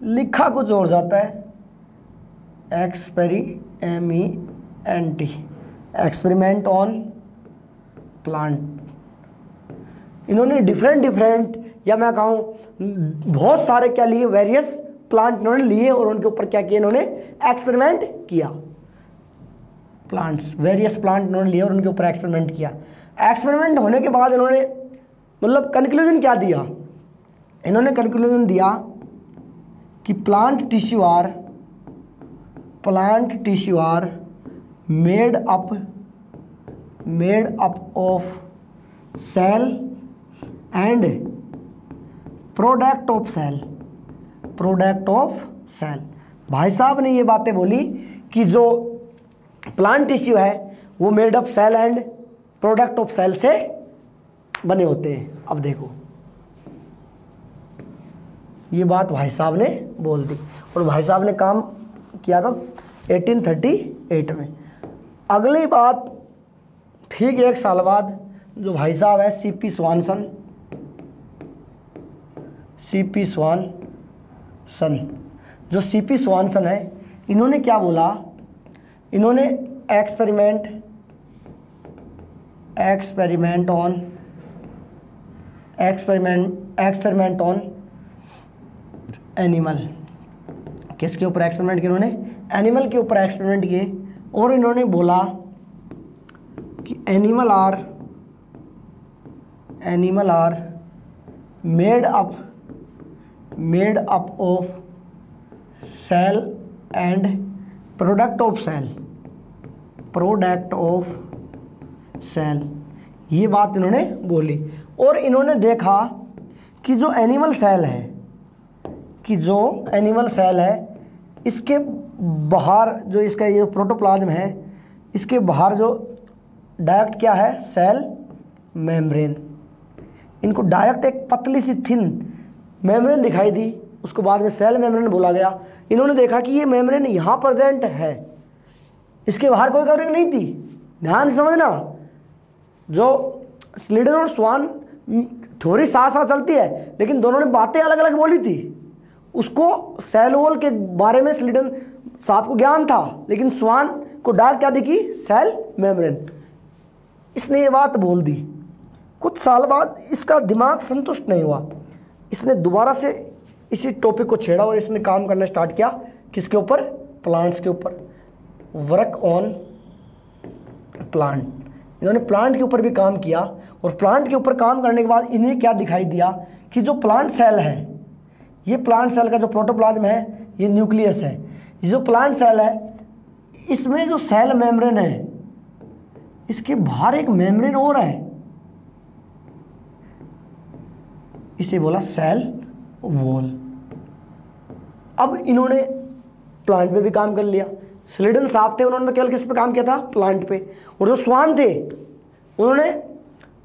लिखा कुछ और जाता है। Experiment on plant. इन्होंने डिफरेंट या मैं कहूँ बहुत सारे क्या लिए, वेरियस प्लांट इन्होंने लिए और उनके ऊपर क्या किया, इन्होंने एक्सपेरिमेंट किया। प्लांट्स, वेरियस प्लांट इन्होंने लिए और उनके ऊपर एक्सपेरिमेंट किया। एक्सपेरिमेंट होने के बाद इन्होंने मतलब कंक्लूजन क्या दिया, इन्होंने कंक्लूजन दिया कि plant tissue are made up of cell and product of cell. भाई साहब ने ये बातें बोली कि जो प्लांट टिश्यू है वो made up cell and product of cell से बने होते हैं। अब देखो ये बात भाई साहब ने बोल दी और भाई साहब ने काम किया था 1838 में। अगली बात ठीक 1 साल बाद जो भाई साहब है सीपी स्वानसन, जो सीपी स्वानसन है, इन्होंने क्या बोला, इन्होंने एक्सपेरिमेंट ऑन एनिमल, किसके ऊपर एक्सपेरिमेंट किए इन्होंने, एनिमल के ऊपर एक्सपेरिमेंट किए, और इन्होंने बोला कि animal are made up of cell and product of cell, ये बात इन्होंने बोली। और इन्होंने देखा कि जो एनिमल सेल है इसके बाहर जो इसका ये प्रोटोप्लाज्म है, इसके बाहर जो डायरेक्ट क्या है, सेल मेम्ब्रेन, इनको डायरेक्ट एक पतली सी थिन मेम्ब्रेन दिखाई दी, उसको बाद में सेल मेम्ब्रेन बोला गया। इन्होंने देखा कि ये मेम्ब्रेन यहाँ प्रेजेंट है, इसके बाहर कोई कवरिंग नहीं थी। ध्यान से समझना, जो स्लीडन और स्वान थ्योरी साथ साथ चलती है, लेकिन दोनों ने बातें अलग अलग बोली थी। उसको सेल वॉल के बारे में स्लीडन साहब को ज्ञान था, लेकिन स्वान को डायरेक्ट क्या दिखी, सेल मेम्ब्रेन। इसने ये बात बोल दी। कुछ साल बाद इसका दिमाग संतुष्ट नहीं हुआ, इसने दोबारा से इसी टॉपिक को छेड़ा और इसने काम करना स्टार्ट किया, किसके ऊपर, प्लांट्स के ऊपर, वर्क ऑन प्लांट। इन्होंने प्लांट के ऊपर भी काम किया, और प्लांट के ऊपर काम करने के बाद इन्हें क्या दिखाई दिया कि जो प्लांट सेल है, ये प्लांट सेल का जो प्रोटोप्लाज्म है, ये न्यूक्लियस है। ये जो प्लांट सेल है, इसमें जो सेल मेम्ब्रेन है, इसके बाहर एक मेम्ब्रेन और है, इसे बोला सेल वॉल। अब इन्होंने प्लांट पे भी काम कर लिया। स्लीडन साहब थे, उन्होंने केवल किस पे काम किया था, प्लांट पे। और जो स्वान थे, उन्होंने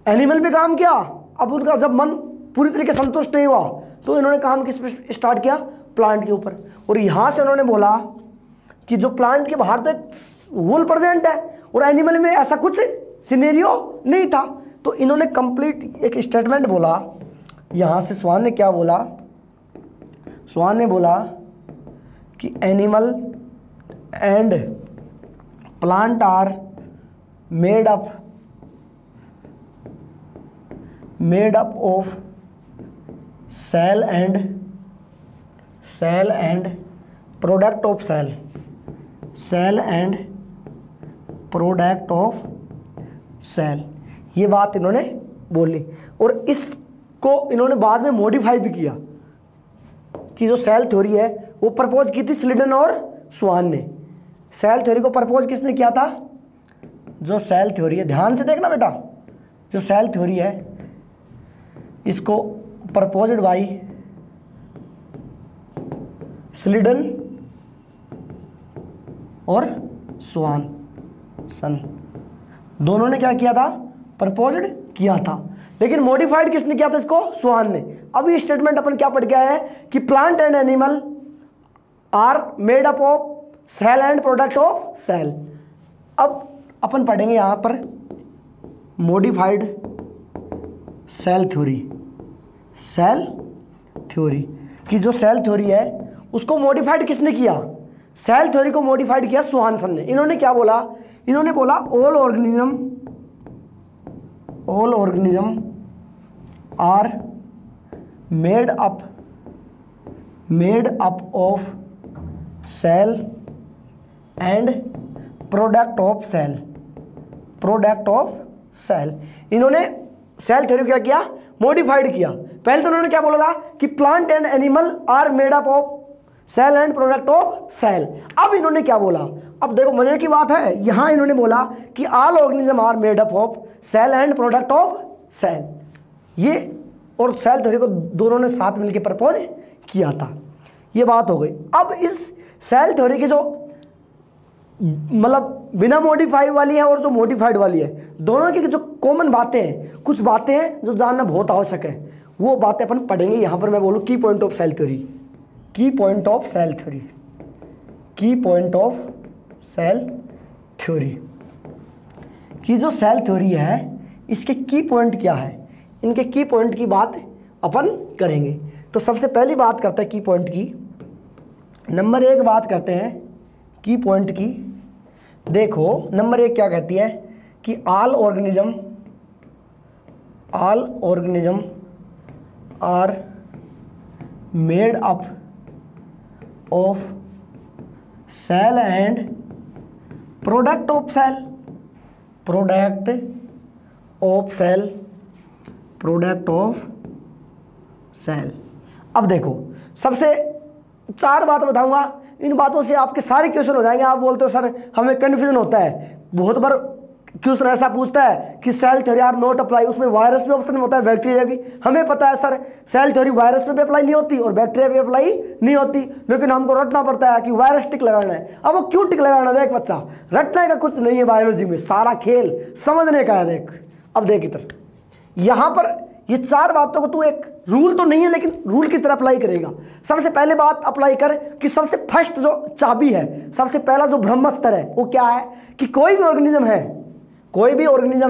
एनिमल पे काम किया। अब उनका जब मन पूरी तरीके से संतुष्ट नहीं हुआ, तो इन्होंने काम किस पे स्टार्ट किया, प्लांट के ऊपर। और यहाँ से उन्होंने बोला कि जो प्लांट के बाहर तक वॉल प्रेजेंट है, और एनिमल में ऐसा कुछ सिनेरियो नहीं था। तो इन्होंने कंप्लीट एक स्टेटमेंट बोला। यहाँ से स्वान ने क्या बोला, स्वान ने बोला कि animal and plant are made up of cell and product of cell, ये बात इन्होंने बोली। और इसको इन्होंने बाद में मॉडिफाई भी किया, कि जो सेल थ्योरी है वो प्रपोज की थी स्लीडन और स्वान ने। सेल थ्योरी को प्रपोज किसने किया था, जो सेल थ्योरी है, ध्यान से देखना बेटा, जो सेल थ्योरी है इसको प्रपोज्ड बाय स्लीडन और स्वानसन, दोनों ने क्या किया था, प्रपोज्ड किया था। लेकिन मॉडिफाइड किसने किया था इसको, स्वान ने। अब ये स्टेटमेंट अपन क्या पढ़ के आए हैं कि plant and animal are made up of cell and product of cell. अब अपन पढ़ेंगे यहाँ पर मॉडिफाइड सेल थ्योरी कि जो सेल थ्योरी है उसको मॉडिफाइड किसने किया, सेल थ्योरी को मॉडिफाइड किया स्वानसन ने। इन्होंने क्या बोला, इन्होंने बोला all organism are made up of cell and product of cell. इन्होंने सेल थ्योरी क्या किया, मॉडिफाइड किया। पहले तो उन्होंने क्या बोला था कि plant and animal are made up of cell and product of cell. अब इन्होंने क्या बोला, अब देखो मजे की बात है, यहां इन्होंने बोला कि all organism are made up of cell and product of cell. ये और सेल थ्योरी को दोनों ने साथ मिलकर प्रपोज किया था, ये बात हो गई। अब इस सेल थ्योरी के जो मतलब बिना मॉडिफाई वाली है और जो मॉडिफाइड वाली है, दोनों की जो कॉमन बातें हैं, कुछ बातें हैं जो जानना बहुत आवश्यक है, वो बातें अपन पढ़ेंगे। यहाँ पर मैं बोलूँ की पॉइंट ऑफ सेल थ्योरी, की पॉइंट ऑफ सेल थ्योरी की जो सेल थ्योरी है, इसके की पॉइंट क्या है, इनके की पॉइंट की बात अपन करेंगे। तो सबसे पहली बात करते हैं की पॉइंट की। नंबर 1 बात करते हैं की पॉइंट की। देखो नंबर 1 क्या कहती है कि all organism are made up of cell and product of cell. अब देखो सबसे 4 बात बताऊंगा, इन बातों से आपके सारे क्वेश्चन हो जाएंगे। आप बोलते हो सर हमें कन्फ्यूजन होता है, बहुत बार क्वेश्चन ऐसा पूछता है कि cell theory are not apply, उसमें वायरस भी ऑप्शन में होता है, बैक्टीरिया भी। हमें पता है सर सेल थ्योरी वायरस पे भी अप्लाई नहीं होती और बैक्टीरिया भी अप्लाई नहीं होती, लेकिन हमको रटना पड़ता है कि वायरस टिक लगाना है। अब वो क्यों टिक लगाना है? देख बच्चा, रटने का कुछ नहीं है बायोलॉजी में, सारा खेल समझने का है। देख अब देख इधर, यहाँ पर ये 4 बातों को तू एक रूल तो नहीं है लेकिन रूल की तरह अप्लाई करेगा। सबसे पहले बात अप्लाई कर कि सबसे फर्स्ट जो चाबी है, सबसे पहला जो ब्रह्मास्त्र है वो क्या है कि कोई भी ऑर्गेनिज्म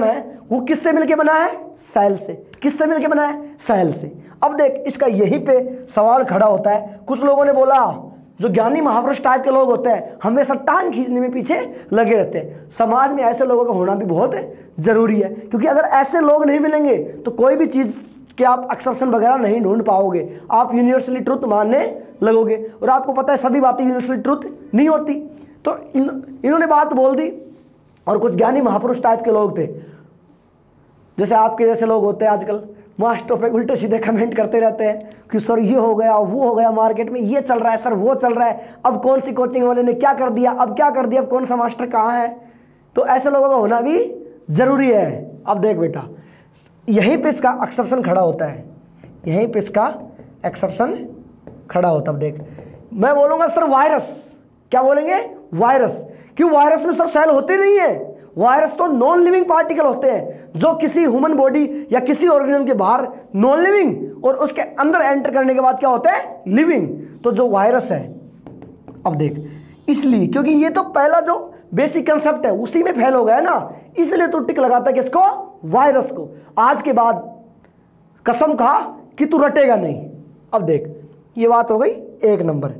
है वो किससे मिलके बना है? सेल से। किससे मिलके बना है? सेल से। अब देख इसका यहीं पे सवाल खड़ा होता है। कुछ लोगों ने बोला, जो ज्ञानी महापुरुष टाइप के लोग होते हैं हमेशा टांग खींचने में पीछे लगे रहते हैं। समाज में ऐसे लोगों का होना भी बहुत जरूरी है, क्योंकि अगर ऐसे लोग नहीं मिलेंगे तो कोई भी चीज़ के आप एक्सेप्शन वगैरह नहीं ढूंढ पाओगे, आप यूनिवर्सली ट्रुथ मानने लगोगे। और आपको पता है सभी बातें यूनिवर्सली ट्रुथ नहीं होती। तो इन्होंने बात बोल दी, और कुछ ज्ञानी महापुरुष टाइप के लोग थे, जैसे आपके जैसे लोग होते हैं आजकल, मास्टर पे उल्टे सीधे कमेंट करते रहते हैं कि सर ये हो गया, वो हो गया, मार्केट में ये चल रहा है, सर वो चल रहा है, अब कौन सी कोचिंग वाले ने क्या कर दिया, अब क्या कर दिया, अब कौन सा मास्टर कहाँ है। तो ऐसे लोगों का होना भी ज़रूरी है। अब देख बेटा, यहीं पे इसका एक्सेप्शन खड़ा होता है, यहीं पे इसका एक्सेप्शन खड़ा होता है। अब देख मैं बोलूँगा सर वायरस, क्या बोलेंगे? वायरस। क्यों? वायरस में सर सेल होते नहीं है, वायरस तो नॉन लिविंग पार्टिकल होते हैं जो किसी ह्यूमन बॉडी या किसी ऑर्गेनिज्म के बाहर नॉन लिविंग और उसके अंदर एंटर करने के बाद क्या होता है? लिविंग। तो जो वायरस है, अब देख इसलिए क्योंकि ये तो पहला जो बेसिक कंसेप्ट है उसी में फेल हो गया ना, इसलिए तो टिक लगाता है किसको? वायरस को। आज के बाद कसम खा कि तू रटेगा नहीं। अब देख ये बात हो गई 1 नंबर।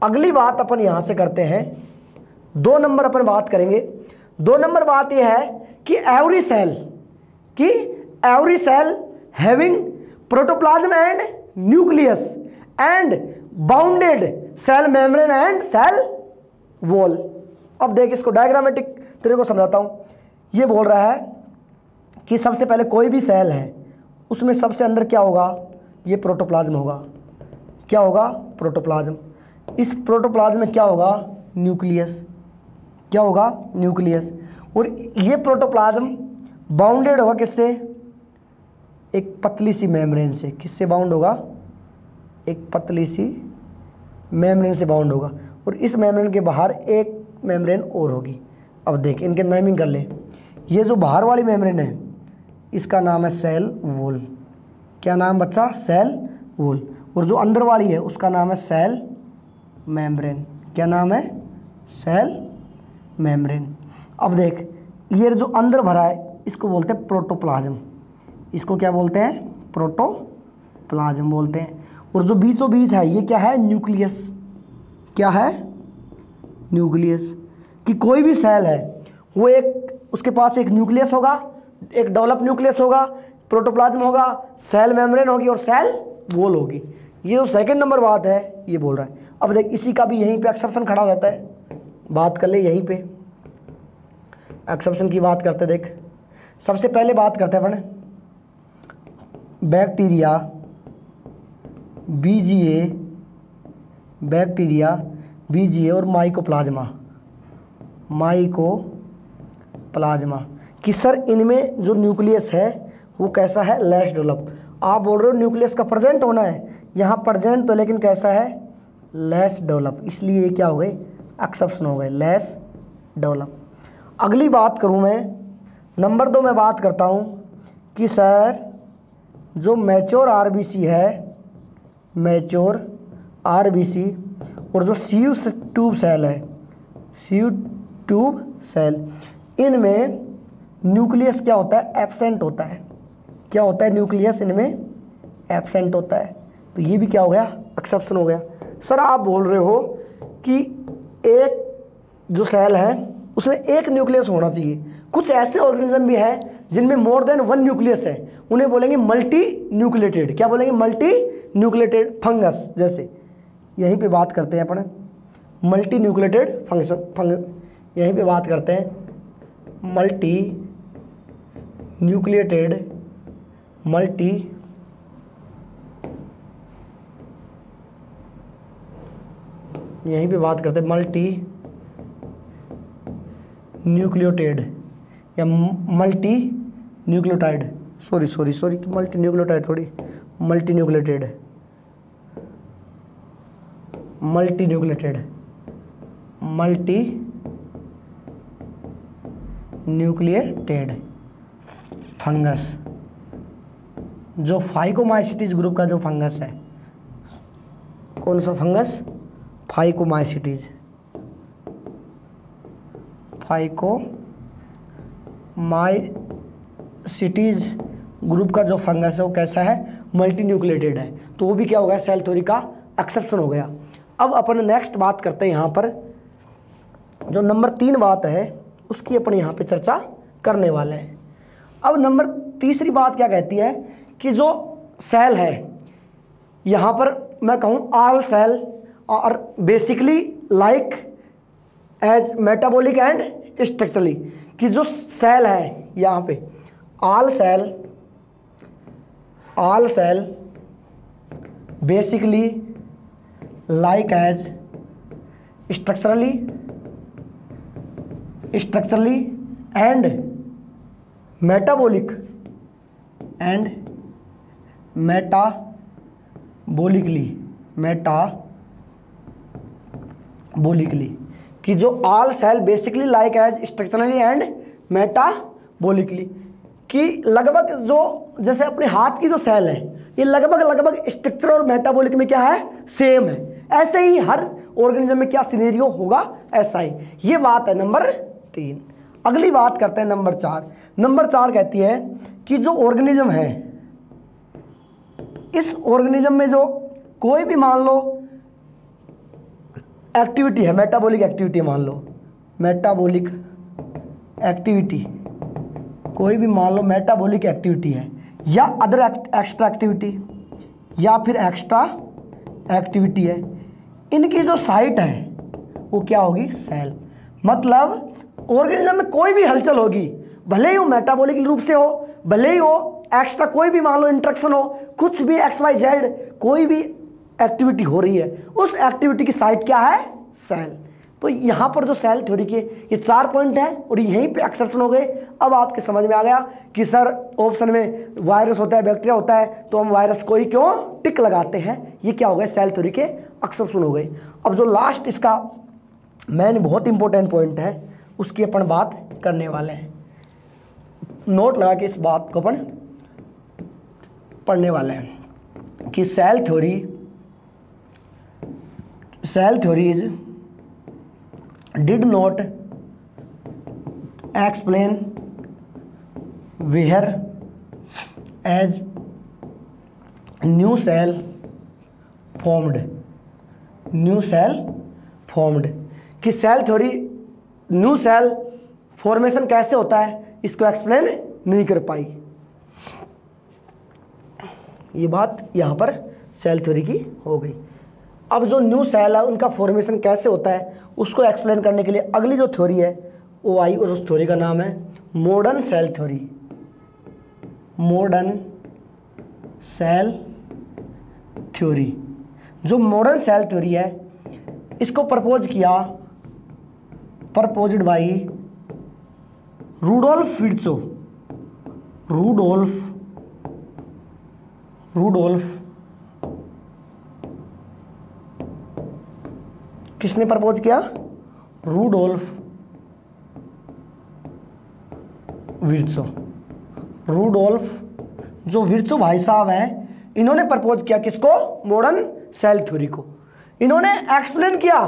अगली बात अपन यहां से करते हैं 2 नंबर अपन बात करेंगे। 2 नंबर बात यह है कि every cell having protoplasm and nucleus and bounded cell membrane and cell wall. अब देख इसको डायग्रामेटिक तेरे को समझाता हूं। ये बोल रहा है कि सबसे पहले कोई भी सेल है उसमें सबसे अंदर क्या होगा? ये प्रोटोप्लाज्म होगा। क्या होगा? प्रोटोप्लाज्म। इस प्रोटोप्लाज्म में क्या होगा? न्यूक्लियस। क्या होगा? न्यूक्लियस। और ये प्रोटोप्लाज्म बाउंडेड होगा किससे? एक पतली सी मेम्ब्रेन से। किससे बाउंड होगा? एक पतली सी मेम्ब्रेन से बाउंड होगा। और इस मेम्ब्रेन के बाहर एक मेम्ब्रेन और होगी। अब देख इनके नेमिंग कर ले। ये जो बाहर वाली मेम्ब्रेन है इसका नाम है सेल वॉल। क्या नाम बच्चा? Cell wall. और जो अंदर वाली है उसका नाम है सेल मेम्ब्रेन। क्या नाम है? Cell membrane. अब देख ये जो अंदर भरा है इसको बोलते हैं प्रोटोप्लाज्म। इसको क्या बोलते हैं? प्रोटोप्लाज्म बोलते हैं। और जो बीचों बीच है ये क्या है? न्यूक्लियस। क्या है? न्यूक्लियस। कि कोई भी सेल है वो उसके पास एक न्यूक्लियस होगा, एक डेवलप न्यूक्लियस होगा, प्रोटोप्लाज्म होगा, सेल मेम्ब्रेन होगी और सेल वॉल होगी। ये जो 2nd नंबर बात है ये बोल रहा है। अब देख इसी का भी यहीं पे एक्सेप्शन खड़ा हो जाता है। बात कर ले यहीं पे एक्सेप्शन की बात करते। देख सबसे पहले बात करते हैं अपन बैक्टीरिया बीजीए और माइकोप्लाज्मा कि सर इनमें जो न्यूक्लियस है वो कैसा है? Less develop. आप बोल रहे हो न्यूक्लियस का प्रेजेंट होना है, यहाँ प्रेजेंट तो लेकिन कैसा है? Less develop. इसलिए ये क्या हो गए? एक्सेप्शन हो गए, लेस डेवलप। अगली बात करूँ मैं नंबर 2 में बात करता हूँ कि सर जो मैच्योर आरबीसी है, मैच्योर आरबीसी और जो सीव ट्यूब सेल है, सीव ट्यूब सेल, इनमें न्यूक्लियस क्या होता है? एब्सेंट होता है। क्या होता है? न्यूक्लियस इनमें एब्सेंट होता है। तो ये भी क्या हो गया? एक्सेप्शन हो गया। सर आप बोल रहे हो कि एक जो सेल है उसमें एक न्यूक्लियस होना चाहिए। कुछ ऐसे ऑर्गेनिज्म भी हैं जिनमें मोर देन वन न्यूक्लियस है, उन्हें बोलेंगे मल्टी न्यूक्लिएटेड। क्या बोलेंगे? Multi nucleated fungus. जैसे यहीं पे बात करते हैं अपन मल्टी न्यूक्लिएटेड यहीं पे बात करते हैं मल्टी न्यूक्लिएटेड यहीं पे बात करते हैं मल्टी न्यूक्लियोटाइड या multi nucleotide, sorry multi nucleotide थोड़ी, मल्टी न्यूक्लियोटाइड फंगस, जो फाइकोमाइसिटीज ग्रुप का जो फंगस है। कौन सा फंगस? फाइकोमाइसिटीज ग्रुप का जो फंगस है वो कैसा है? मल्टी न्यूक्लिएटेड है। तो वो भी क्या हो गया? सेल थ्योरी का एक्सेप्शन हो गया। अब अपन नेक्स्ट बात करते हैं यहाँ पर जो नंबर 3 बात है उसकी अपन यहाँ पे चर्चा करने वाले हैं। अब नंबर तीसरी बात क्या कहती है कि जो सेल है यहाँ पर मैं कहूँ ऑल सेल और basically like as metabolic and structurally, कि जो सेल है यहाँ पे all cell basically like as structurally and metabolically, कि जो all cell basically like as structurally and metabolically, कि लगभग जो जैसे अपने हाथ की जो सेल है ये लगभग स्ट्रक्चर और मेटाबॉलिक में क्या है? सेम है। ऐसे ही हर ऑर्गेनिज्म में क्या सिनेरियो होगा? ऐसा ही। ये बात है नंबर 3। अगली बात करते हैं नंबर 4। नंबर 4 कहती है कि जो ऑर्गेनिज्म है इस ऑर्गेनिज्म में जो कोई भी मान लो एक्टिविटी है, मेटाबॉलिक एक्टिविटी मान लो, मेटाबॉलिक एक्टिविटी, कोई भी मान लो मेटाबॉलिक एक्टिविटी है या अदर एक्स्ट्रा एक्टिविटी या फिर एक्स्ट्रा एक्टिविटी है, इनकी जो साइट है वो क्या होगी? सेल। मतलब ऑर्गेनिज्म में कोई भी हलचल होगी, भले ही वो मेटाबॉलिक रूप से हो, भले ही वो एक्स्ट्रा कोई भी मान लो इंट्रैक्शन हो, कुछ भी XYZ कोई भी एक्टिविटी हो रही है, उस एक्टिविटी की साइट क्या है? सेल। तो यहाँ पर जो सेल थ्योरी के ये 4 पॉइंट हैं और यहीं पे एक्सेप्शन हो गए। अब आपके समझ में आ गया कि सर ऑप्शन में वायरस होता है, बैक्टीरिया होता है, तो हम वायरस को ही क्यों टिक लगाते हैं? ये क्या हो गए? सेल थ्योरी के एक्सेप्शन हो गए। अब जो लास्ट इसका मेन बहुत इंपॉर्टेंट पॉइंट है उसकी अपन बात करने वाले हैं। नोट लगा के इस बात को अपन पढ़ने वाले हैं कि cell theories did not explain where as new cell formed, कि cell theory new cell formation कैसे होता है इसको एक्सप्लेन नहीं कर पाई। ये बात यहाँ पर सेल थ्योरी की हो गई। अब जो न्यू सेल है उनका फॉर्मेशन कैसे होता है उसको एक्सप्लेन करने के लिए अगली जो थ्योरी है वो आई और उस थ्योरी का नाम है मॉडर्न सेल थ्योरी। जो मॉडर्न सेल थ्योरी है इसको प्रपोज्ड बाई रूडोल्फ किसने प्रपोज किया? रूडोल्फ जो विर्चो भाई साहब हैं इन्होंने प्रपोज किया किसको? मॉडर्न सेल थ्योरी को। इन्होंने एक्सप्लेन किया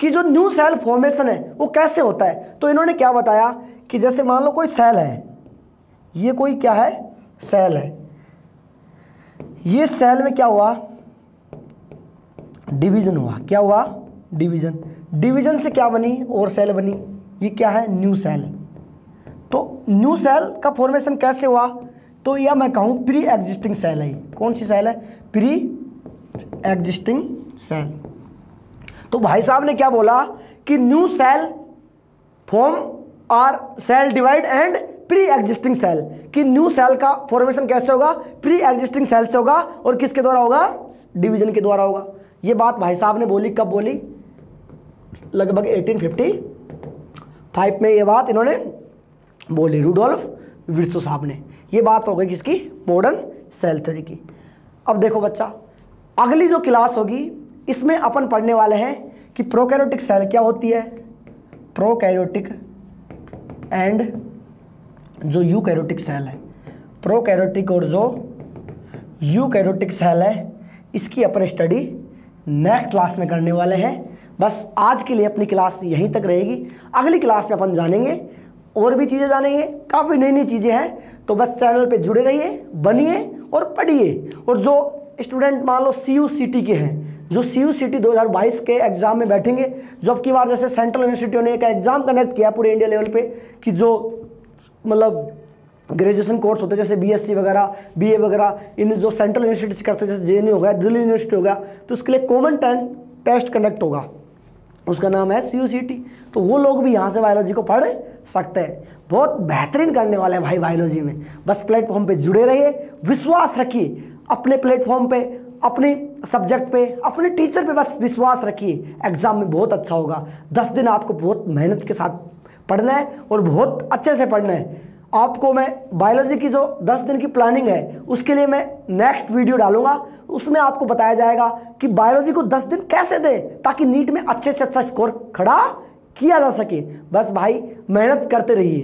कि जो न्यू सेल फॉर्मेशन है वो कैसे होता है। तो इन्होंने क्या बताया कि जैसे मान लो कोई सेल है, ये कोई क्या है? सेल है। ये सेल में क्या हुआ? डिवीजन हुआ। क्या हुआ? डिवीजन। डिवीजन से क्या बनी और सेल बनी, ये क्या है, न्यू सेल। तो न्यू सेल का फॉर्मेशन कैसे हुआ, तो यह मैं कहूँ प्री एग्जिस्टिंग सेल है। कौन सी सेल है, प्री एग्जिस्टिंग सेल। तो भाई साहब ने क्या बोला कि new cell form are cell divide and pre existing cell, कि न्यू सेल का फॉर्मेशन कैसे होगा, प्री एग्जिस्टिंग सेल से होगा और किसके द्वारा होगा, डिवीजन के द्वारा होगा। ये बात भाई साहब ने बोली, कब बोली, लगभग 1855 में ये बात इन्होंने बोली, रुडोल्फ विर्चो साहब ने। ये बात हो गई किसकी, मॉडर्न सेल थ्योरी की। अब देखो बच्चा, अगली जो क्लास होगी इसमें अपन पढ़ने वाले हैं कि प्रोकैरियोटिक सेल क्या होती है, प्रोकैरियोटिक एंड जो यूकैरियोटिक सेल है। प्रोकैरियोटिक और जो यूकैरियोटिक सेल है इसकी अपन स्टडी नेक्स्ट क्लास में करने वाले हैं। बस आज के लिए अपनी क्लास यहीं तक रहेगी। अगली क्लास में अपन जानेंगे और भी चीज़ें जानेंगे, काफ़ी नई नई चीज़ें हैं। तो बस चैनल पे जुड़े रहिए, बनिए और पढ़िए। और जो स्टूडेंट मान लो CUCT के हैं, जो CUCT 2022 के एग्ज़ाम में बैठेंगे, जो अब की बार जैसे सेंट्रल यूनिवर्सिटियों ने एक एग्ज़ाम कंडक्ट किया पूरे इंडिया लेवल पे, कि जो मतलब ग्रेजुएशन कोर्स होते हैं जैसे BSc वगैरह, BA वगैरह, इन जो सेंट्रल यूनिवर्सिटी से करते हैं, जैसे JNU हो गया, दिल्ली यूनिवर्सिटी हो गया, तो उसके लिए कॉमन टेस्ट कंडक्ट होगा, उसका नाम है CUCT। तो वो लोग भी यहाँ से बायोलॉजी को पढ़ सकते हैं। बहुत बेहतरीन करने वाले हैं भाई बायोलॉजी में। बस प्लेटफॉर्म पे जुड़े रहिए, विश्वास रखिए अपने प्लेटफॉर्म पे, अपने सब्जेक्ट पे, अपने टीचर पे बस विश्वास रखिए। एग्ज़ाम में बहुत अच्छा होगा। 10 दिन आपको बहुत मेहनत के साथ पढ़ना है और बहुत अच्छे से पढ़ना है। आपको मैं बायोलॉजी की जो 10 दिन की प्लानिंग है उसके लिए मैं नेक्स्ट वीडियो डालूंगा, उसमें आपको बताया जाएगा कि बायोलॉजी को 10 दिन कैसे दें ताकि नीट में अच्छे से अच्छा स्कोर खड़ा किया जा सके। बस भाई मेहनत करते रहिए,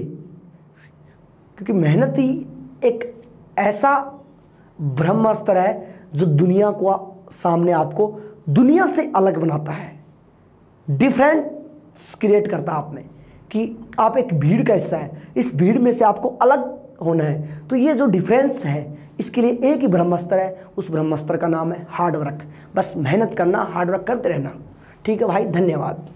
क्योंकि मेहनत ही एक ऐसा ब्रह्मास्त्र है जो दुनिया को सामने आपको दुनिया से अलग बनाता है, डिफरेंस क्रिएट करता है आप में, कि आप एक भीड़ का हिस्सा है, इस भीड़ में से आपको अलग होना है। तो ये जो डिफरेंस है इसके लिए एक ही ब्रह्मास्त्र है, उस ब्रह्मास्त्र का नाम है हार्ड वर्क। बस मेहनत करना, हार्ड वर्क करते रहना। ठीक है भाई, धन्यवाद।